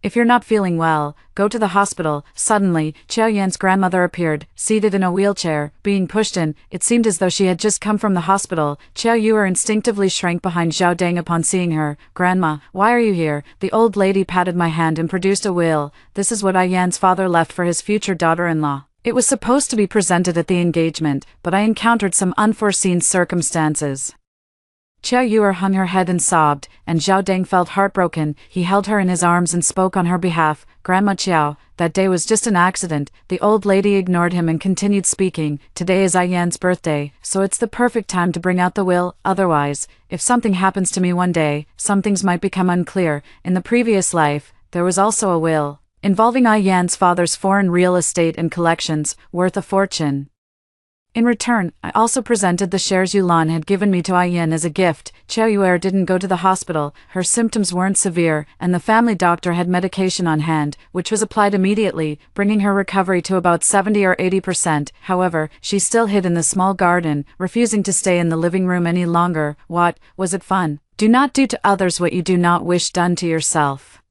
If you're not feeling well, go to the hospital." Suddenly, Qiao Yan's grandmother appeared, seated in a wheelchair, being pushed in. It seemed as though she had just come from the hospital. Qiao Yuer instinctively shrank behind Zhao Deng upon seeing her. "Grandma, why are you here?" The old lady patted my hand and produced a will. This is what Yan's father left for his future daughter-in-law. It was supposed to be presented at the engagement, but I encountered some unforeseen circumstances. Qiao Yuer hung her head and sobbed, and Zhao Deng felt heartbroken. He held her in his arms and spoke on her behalf. "Grandma Qiao, that day was just an accident." The old lady ignored him and continued speaking. "Today is Yan's birthday, so it's the perfect time to bring out the will. Otherwise, if something happens to me one day, some things might become unclear. In the previous life, there was also a will involving Yan's father's foreign real estate and collections, worth a fortune. In return, I also presented the shares Yulan had given me to Yan as a gift." Qiao Yuer didn't go to the hospital. Her symptoms weren't severe, and the family doctor had medication on hand, which was applied immediately, bringing her recovery to about 70 or 80%. However, she still hid in the small garden, refusing to stay in the living room any longer. What, was it fun? Do not do to others what you do not wish done to yourself.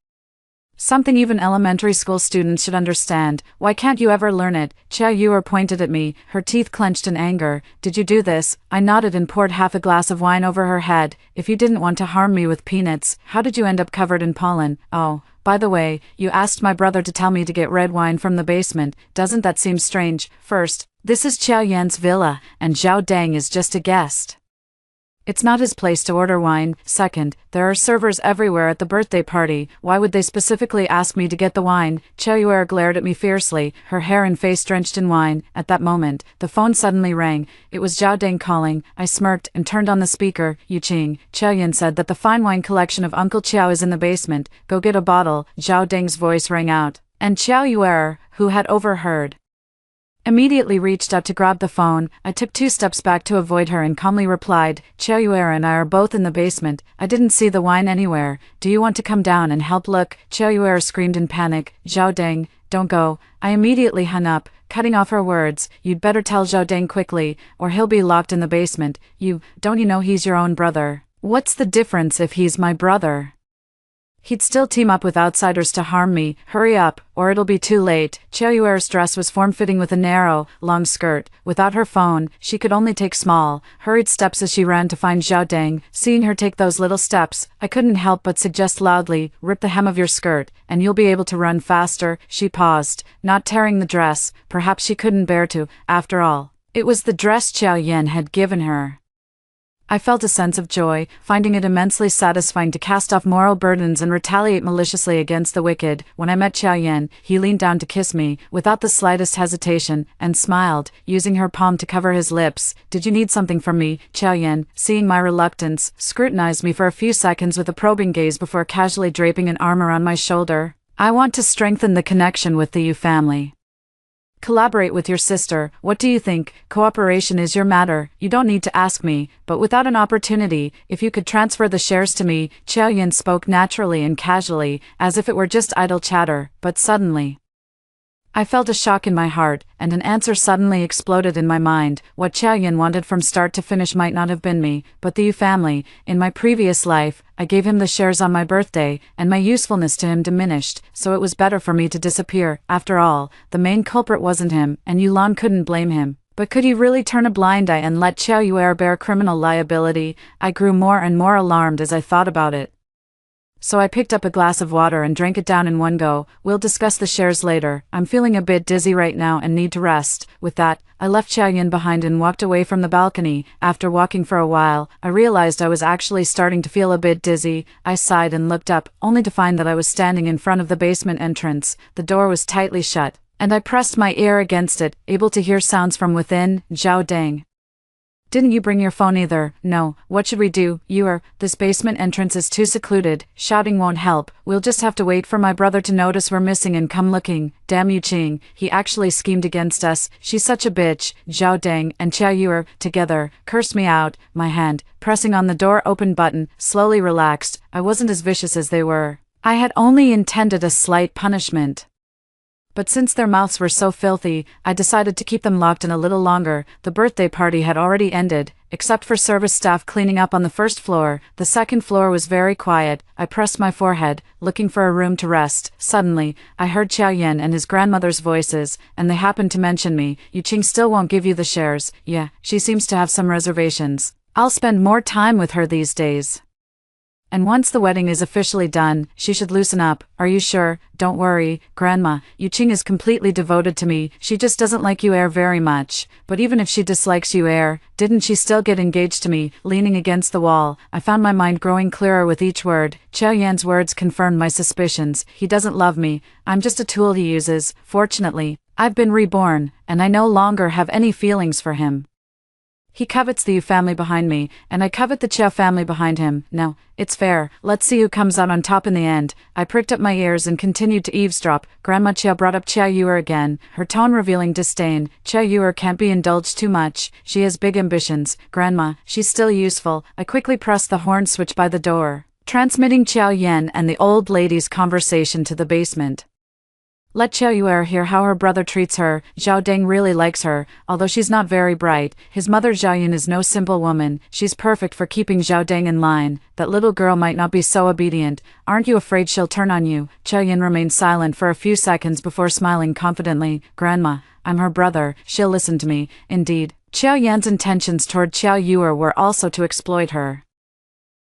Something even elementary school students should understand. Why can't you ever learn it? Qiao Yuer pointed at me, her teeth clenched in anger. "Did you do this?" I nodded and poured half a glass of wine over her head. "If you didn't want to harm me with peanuts, how did you end up covered in pollen? Oh, by the way, you asked my brother to tell me to get red wine from the basement. Doesn't that seem strange? First, this is Qiao Yan's villa, and Zhao Deng is just a guest. It's not his place to order wine. Second, there are servers everywhere at the birthday party. Why would they specifically ask me to get the wine?" Qiao Yuer glared at me fiercely, her hair and face drenched in wine. At that moment, the phone suddenly rang. It was Zhao Deng calling. I smirked and turned on the speaker. "Yuqing, Qiao Yan said that the fine wine collection of Uncle Qiao is in the basement. Go get a bottle." Zhao Deng's voice rang out, and Qiao Yuer, who had overheard, immediately reached out to grab the phone. I took 2 steps back to avoid her and calmly replied, "Qiao Yuer and I are both in the basement. I didn't see the wine anywhere. Do you want to come down and help look?" Qiao Yuer screamed in panic. "Zhao Deng, don't go." I immediately hung up, cutting off her words. "You'd better tell Zhao Deng quickly, or he'll be locked in the basement. Don't you know he's your own brother?" "What's the difference if he's my brother?" He'd still team up with outsiders to harm me. Hurry up, or it'll be too late. Qiao Yuer's dress was form-fitting with a narrow, long skirt. Without her phone, she could only take small, hurried steps as she ran to find Zhao Deng. Seeing her take those little steps, I couldn't help but suggest loudly, "Rip the hem of your skirt, and you'll be able to run faster." She paused, not tearing the dress. Perhaps she couldn't bear to, after all. It was the dress Qiao Yan had given her. I felt a sense of joy, finding it immensely satisfying to cast off moral burdens and retaliate maliciously against the wicked. When I met Qiao Yan, he leaned down to kiss me, without the slightest hesitation, and smiled, using her palm to cover his lips. "Did you need something from me?" Qiao Yan, seeing my reluctance, scrutinized me for a few seconds with a probing gaze before casually draping an arm around my shoulder. "I want to strengthen the connection with the Yu family. Collaborate with your sister. What do you think? Cooperation is your matter. You don't need to ask me, but without an opportunity, if you could transfer the shares to me." Qiao Yan spoke naturally and casually, as if it were just idle chatter, but suddenly I felt a shock in my heart, and an answer suddenly exploded in my mind. What Qiao Yan wanted from start to finish might not have been me, but the Yu family. In my previous life, I gave him the shares on my birthday, and my usefulness to him diminished, so it was better for me to disappear. After all, the main culprit wasn't him, and Yulan couldn't blame him. But could he really turn a blind eye and let Qiao Yuer bear criminal liability? I grew more and more alarmed as I thought about it. So I picked up a glass of water and drank it down in one go. "We'll discuss the shares later. I'm feeling a bit dizzy right now and need to rest." With that, I left Qiao Yan behind and walked away from the balcony. After walking for a while, I realized I was actually starting to feel a bit dizzy. I sighed and looked up, only to find that I was standing in front of the basement entrance. The door was tightly shut, and I pressed my ear against it, able to hear sounds from within. "Zhao Deng. Didn't you bring your phone either?" "No. What should we do?" This basement entrance is too secluded. Shouting won't help. We'll just have to wait for my brother to notice we're missing and come looking." "Damn you, Qing. He actually schemed against us. She's such a bitch." Zhao Deng and Qiao Yuer, together, cursed me out. My hand, pressing on the door open button, slowly relaxed. I wasn't as vicious as they were. I had only intended a slight punishment. But since their mouths were so filthy, I decided to keep them locked in a little longer. The birthday party had already ended, except for service staff cleaning up on the first floor. The second floor was very quiet. I pressed my forehead, looking for a room to rest. Suddenly, I heard Qiao Yan and his grandmother's voices, and they happened to mention me. "Yu Qing still won't give you the shares." "Yeah, she seems to have some reservations. I'll spend more time with her these days. And once the wedding is officially done, she should loosen up." "Are you sure?" "Don't worry, Grandma. Yu Qing is completely devoted to me. She just doesn't like Yuer very much. But even if she dislikes Yuer, didn't she still get engaged to me?" Leaning against the wall, I found my mind growing clearer with each word. Qiao Yan's words confirmed my suspicions. He doesn't love me. I'm just a tool he uses. Fortunately, I've been reborn, and I no longer have any feelings for him. He covets the Yu family behind me, and I covet the Qiao family behind him. Now, it's fair. Let's see who comes out on top in the end. I pricked up my ears and continued to eavesdrop. Grandma Qiao brought up Qiao Yuer again, her tone revealing disdain. "Qiao Yuer can't be indulged too much. She has big ambitions. Grandma, she's still useful." I quickly pressed the horn switch by the door, transmitting Qiao Yan and the old lady's conversation to the basement. "Let Qiao Yuer hear how her brother treats her. Zhao Deng really likes her, although she's not very bright. His mother Zhao Yun is no simple woman. She's perfect for keeping Zhao Deng in line. That little girl might not be so obedient. Aren't you afraid she'll turn on you?" Qiao Yun remained silent for a few seconds before smiling confidently. "Grandma, I'm her brother. She'll listen to me." Indeed, Qiao Yan's intentions toward Qiao Yuer were also to exploit her.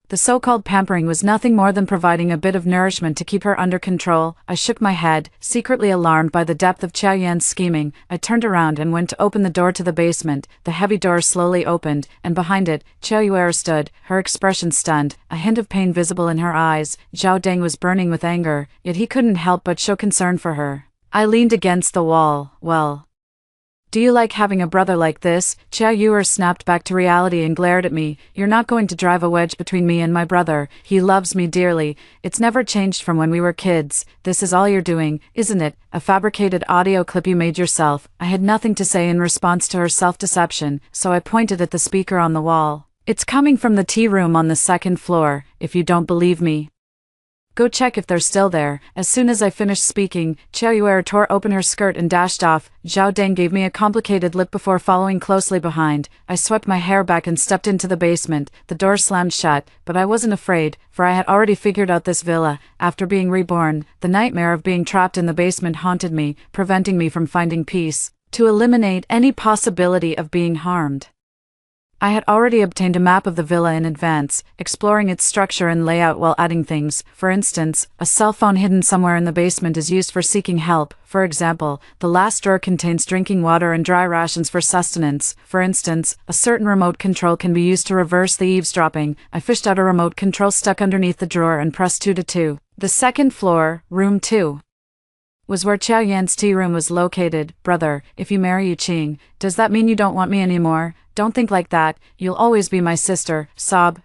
The so-called pampering was nothing more than providing a bit of nourishment to keep her under control. I shook my head, secretly alarmed by the depth of Qiao Yan's scheming. I turned around and went to open the door to the basement. The heavy door slowly opened, and behind it, Qiao Yuer stood, her expression stunned, a hint of pain visible in her eyes. Zhao Deng was burning with anger, yet he couldn't help but show concern for her. I leaned against the wall. "Well, do you like having a brother like this?" Qiao Yuer snapped back to reality and glared at me. "You're not going to drive a wedge between me and my brother. He loves me dearly. It's never changed from when we were kids. This is all you're doing, isn't it? A fabricated audio clip you made yourself." I had nothing to say in response to her self-deception, so I pointed at the speaker on the wall. "It's coming from the tea room on the second floor, if you don't believe me." Go check if they're still there. As soon as I finished speaking, Qiao Yuer tore open her skirt and dashed off. Zhao Deng gave me a complicated look before following closely behind. I swept my hair back and stepped into the basement. The door slammed shut, but I wasn't afraid, for I had already figured out this villa. After being reborn, the nightmare of being trapped in the basement haunted me, preventing me from finding peace. To eliminate any possibility of being harmed, I had already obtained a map of the villa in advance, exploring its structure and layout while adding things. For instance, a cell phone hidden somewhere in the basement is used for seeking help. For example, the last drawer contains drinking water and dry rations for sustenance. For instance, a certain remote control can be used to reverse the eavesdropping. I fished out a remote control stuck underneath the drawer and pressed 2 to 2. The second floor, room 2, was where Qiao Yan's tea room was located. Brother, if you marry Yu Qing, does that mean you don't want me anymore? Don't think like that, you'll always be my sister. Sob,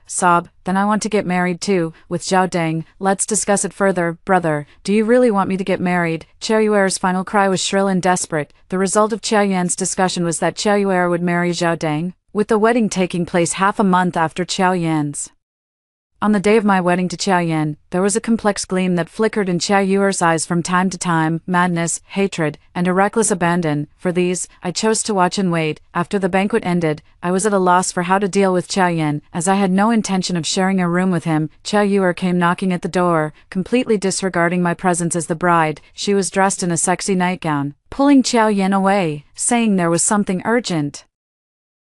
then I want to get married too, with Zhao Deng. Let's discuss it further. Brother, do you really want me to get married? Qiao Yuer's final cry was shrill and desperate. The result of Qiao Yan's discussion was that Qiao Yuer would marry Zhao Deng, with the wedding taking place half a month after Qiao Yan's. On the day of my wedding to Qiao Yan, there was a complex gleam that flickered in Qiao Yuer's eyes from time to time: madness, hatred, and a reckless abandon. For these, I chose to watch and wait. After the banquet ended, I was at a loss for how to deal with Qiao Yan, as I had no intention of sharing a room with him. Qiao Yuer came knocking at the door, completely disregarding my presence as the bride. She was dressed in a sexy nightgown, pulling Qiao Yan away, saying there was something urgent.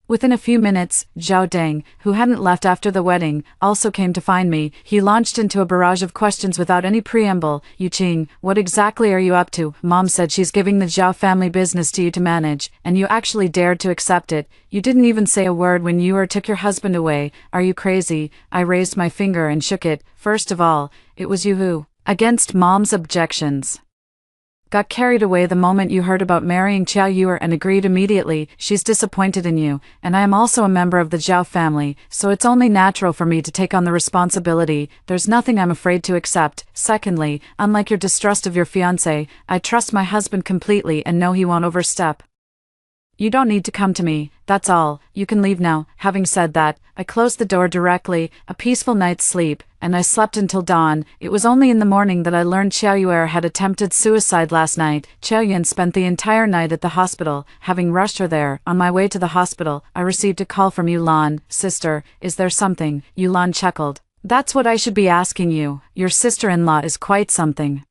Within a few minutes, Zhao Deng, who hadn't left after the wedding, also came to find me. He launched into a barrage of questions without any preamble. Yu Qing, what exactly are you up to? Mom said she's giving the Zhao family business to you to manage, and you actually dared to accept it. You didn't even say a word when Yuer took your husband away. Are you crazy? I raised my finger and shook it. First of all, it was you who, against Mom's objections, got carried away the moment you heard about marrying Qiao Yuer and agreed immediately. She's disappointed in you, and I am also a member of the Zhao family, so it's only natural for me to take on the responsibility. There's nothing I'm afraid to accept. Secondly, unlike your distrust of your fiancé, I trust my husband completely and know he won't overstep. You don't need to come to me, that's all. You can leave now. Having said that, I closed the door directly. A peaceful night's sleep, and I slept until dawn. It was only in the morning that I learned Qiao Yuer had attempted suicide last night. Qiao Yan spent the entire night at the hospital. Having rushed her there, on my way to the hospital, I received a call from Yulan. Sister, is there something? Yulan chuckled. That's what I should be asking you. Your sister-in-law is quite something.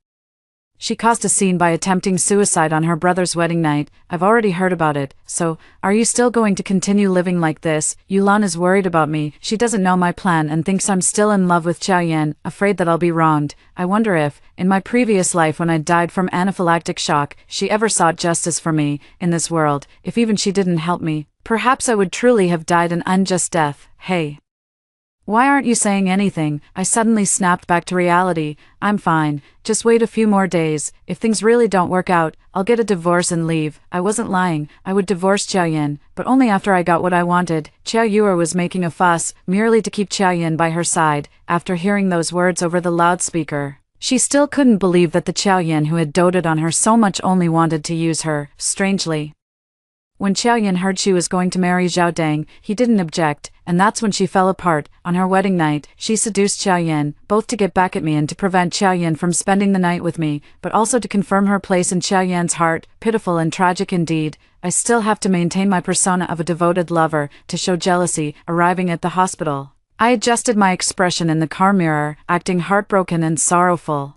She caused a scene by attempting suicide on her brother's wedding night. I've already heard about it. So, are you still going to continue living like this? Yulan is worried about me. She doesn't know my plan and thinks I'm still in love with Qiao Yan, afraid that I'll be wronged. I wonder if, in my previous life when I died from anaphylactic shock, she ever sought justice for me. In this world, if even she didn't help me, perhaps I would truly have died an unjust death. Hey, why aren't you saying anything? I suddenly snapped back to reality. I'm fine. Just wait a few more days. If things really don't work out, I'll get a divorce and leave. I wasn't lying. I would divorce Qiao Yan, but only after I got what I wanted. Qiao Yuer was making a fuss, merely to keep Qiao Yan by her side. After hearing those words over the loudspeaker, she still couldn't believe that the Qiao Yan who had doted on her so much only wanted to use her. Strangely, when Qiao Yan heard she was going to marry Zhao Deng, he didn't object, and that's when she fell apart. On her wedding night, she seduced Qiao Yan, both to get back at me and to prevent Qiao Yan from spending the night with me, but also to confirm her place in Qiao Yan's heart. Pitiful and tragic indeed. I still have to maintain my persona of a devoted lover, to show jealousy. Arriving at the hospital, I adjusted my expression in the car mirror, acting heartbroken and sorrowful.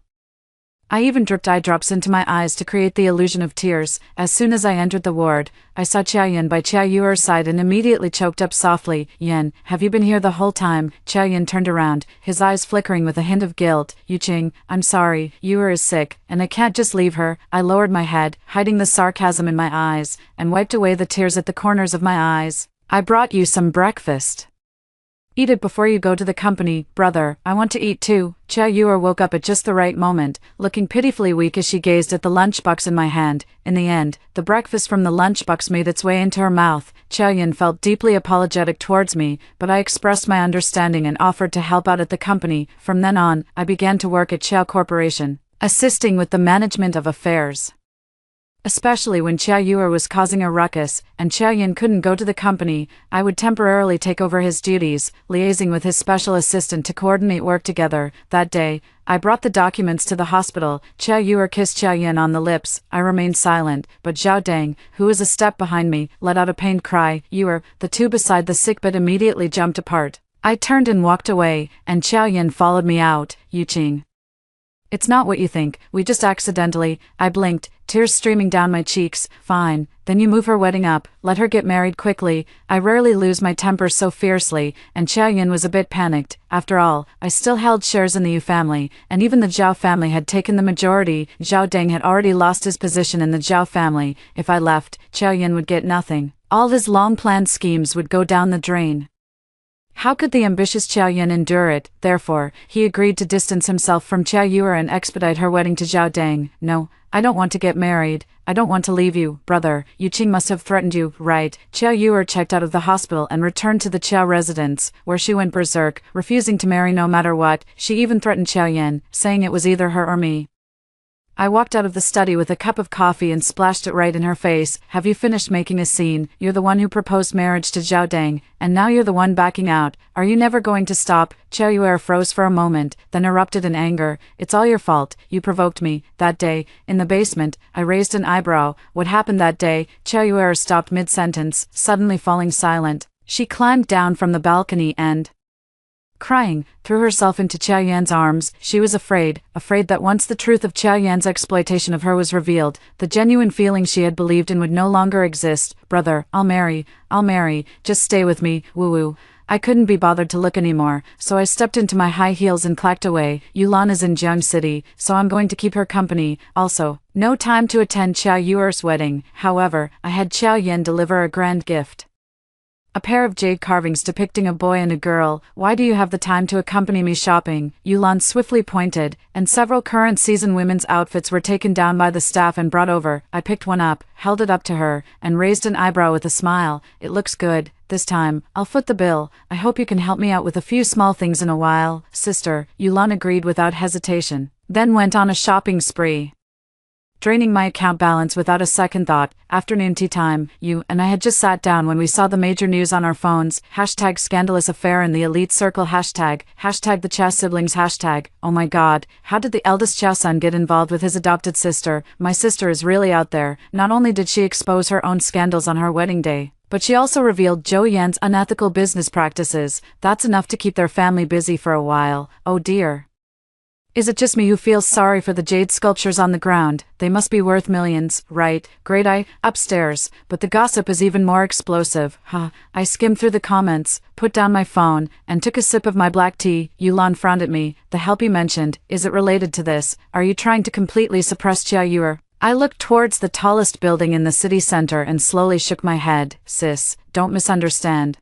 I even dripped eye drops into my eyes to create the illusion of tears. As soon as I entered the ward, I saw Qiao Yan by Qiao Yuer's side and immediately choked up softly. Yan, have you been here the whole time? Qiao Yan turned around, his eyes flickering with a hint of guilt. Yu Qing, I'm sorry, Yuer is sick, and I can't just leave her. I lowered my head, hiding the sarcasm in my eyes, and wiped away the tears at the corners of my eyes. I brought you some breakfast. Eat it before you go to the company. Brother, I want to eat too. Qiao Yuer woke up at just the right moment, looking pitifully weak as she gazed at the lunchbox in my hand. In the end, the breakfast from the lunchbox made its way into her mouth. Qiao Yan felt deeply apologetic towards me, but I expressed my understanding and offered to help out at the company. From then on, I began to work at Qiao Corporation, assisting with the management of affairs. Especially when Qiao Yuer was causing a ruckus, and Qiao Yin couldn't go to the company, I would temporarily take over his duties, liaising with his special assistant to coordinate work together. That day, I brought the documents to the hospital. Qiao Yuer kissed Qiao Yin on the lips. I remained silent, but Zhao Deng, who was a step behind me, let out a pained cry. Yuer, the two beside the sickbed immediately jumped apart. I turned and walked away, and Qiao Yin followed me out. Yuqing. It's not what you think, we just accidentally. I blinked, tears streaming down my cheeks. Fine, then you move her wedding up, let her get married quickly. I rarely lose my temper so fiercely, and Qiao Yin was a bit panicked. After all, I still held shares in the Yu family, and even the Zhao family had taken the majority. Zhao Deng had already lost his position in the Zhao family. If I left, Qiao Yin would get nothing. All his long-planned schemes would go down the drain. How could the ambitious Qiao Yin endure it? Therefore, he agreed to distance himself from Qiao Yuer and expedite her wedding to Zhao Deng. No, I don't want to get married. I don't want to leave you, brother. Yuqing must have threatened you, right? Qiao Yuer checked out of the hospital and returned to the Qiao residence, where she went berserk, refusing to marry no matter what. She even threatened Qiao Yin, saying it was either her or me. I walked out of the study with a cup of coffee and splashed it right in her face. Have you finished making a scene? You're the one who proposed marriage to Zhao Deng, and now you're the one backing out. Are you never going to stop? Qiao Yuer froze for a moment, then erupted in anger. It's all your fault. You provoked me. That day, in the basement, I raised an eyebrow. What happened that day? Qiao Yuer stopped mid-sentence, suddenly falling silent. She climbed down from the balcony and, crying, threw herself into Qiao Yan's arms. She was afraid that once the truth of Qiao Yan's exploitation of her was revealed, the genuine feelings she had believed in would no longer exist. Brother, I'll marry, just stay with me, woo-woo. I couldn't be bothered to look anymore, so I stepped into my high heels and clacked away. Yulan is in Jiang City, so I'm going to keep her company. Also, no time to attend Qiao Yuer's wedding. However, I had Qiao Yan deliver a grand gift. A pair of jade carvings depicting a boy and a girl. Why do you have the time to accompany me shopping? Yulan swiftly pointed, and several current season women's outfits were taken down by the staff and brought over. I picked one up, held it up to her, and raised an eyebrow with a smile. It looks good. This time, I'll foot the bill. I hope you can help me out with a few small things in a while. Sister, Yulan agreed without hesitation, then went on a shopping spree, draining my account balance without a second thought. Afternoon tea time. You and I had just sat down when we saw the major news on our phones. Hashtag scandalous affair in the elite circle. Hashtag the Chia siblings. Hashtag, oh my god, how did the eldest Chia son get involved with his adopted sister? My sister is really out there. Not only did she expose her own scandals on her wedding day, but she also revealed Zhou Yan's unethical business practices. That's enough to keep their family busy for a while. Oh dear. Is it just me who feels sorry for the jade sculptures on the ground? They must be worth millions, right? Great. Upstairs, but the gossip is even more explosive. I skimmed through the comments, put down my phone, and took a sip of my black tea. Yulan frowned at me. The help he mentioned, is it related to this? Are you trying to completely suppress Qiao Yuer? I looked towards the tallest building in the city center and slowly shook my head. Sis, don't misunderstand.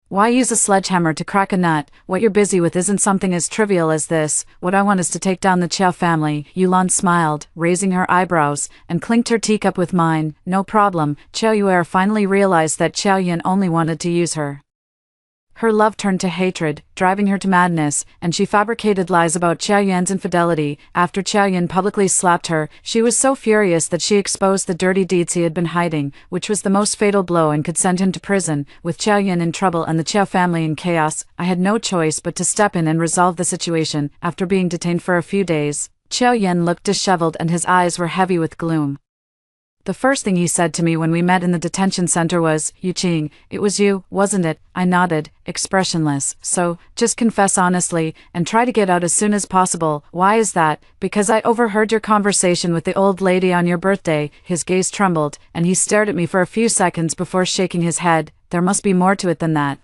Why use a sledgehammer to crack a nut? What you're busy with isn't something as trivial as this. What I want is to take down the Qiao family. Yulan smiled, raising her eyebrows, and clinked her teacup with mine. No problem. Qiao Yuer finally realized that Qiao Yin only wanted to use her. Her love turned to hatred, driving her to madness, and she fabricated lies about Qiao Yan's infidelity. After Qiao Yan publicly slapped her, she was so furious that she exposed the dirty deeds he had been hiding, which was the most fatal blow and could send him to prison. With Qiao Yan in trouble and the Qiao family in chaos, I had no choice but to step in and resolve the situation. After being detained for a few days, Qiao Yan looked disheveled and his eyes were heavy with gloom. The first thing he said to me when we met in the detention center was, Yuqing, it was you, wasn't it? I nodded, expressionless. So, just confess honestly, and try to get out as soon as possible. Why is that? Because I overheard your conversation with the old lady on your birthday. His gaze trembled, and he stared at me for a few seconds before shaking his head. There must be more to it than that.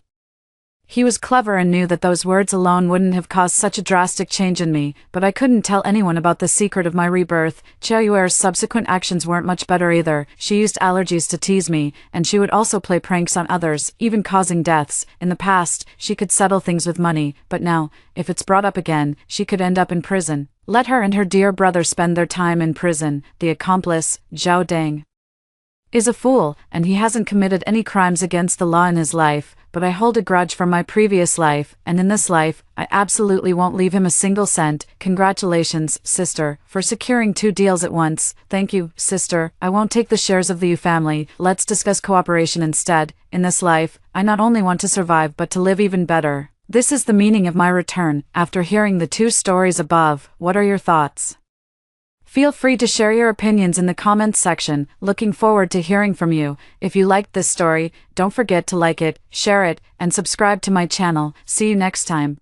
He was clever and knew that those words alone wouldn't have caused such a drastic change in me, but I couldn't tell anyone about the secret of my rebirth. Qiao Yuer's subsequent actions weren't much better either. She used allergies to tease me, and she would also play pranks on others, even causing deaths. In the past, she could settle things with money, but now, if it's brought up again, she could end up in prison. Let her and her dear brother spend their time in prison. The accomplice, Zhao Deng. is a fool, and he hasn't committed any crimes against the law in his life, but I hold a grudge from my previous life, and in this life, I absolutely won't leave him a single cent. Congratulations, sister, for securing 2 deals at once. Thank you, sister. I won't take the shares of the U family. Let's discuss cooperation instead. In this life, I not only want to survive but to live even better. This is the meaning of my return. After hearing the 2 stories above, what are your thoughts? Feel free to share your opinions in the comments section. Looking forward to hearing from you. If you liked this story, don't forget to like it, share it, and subscribe to my channel. See you next time.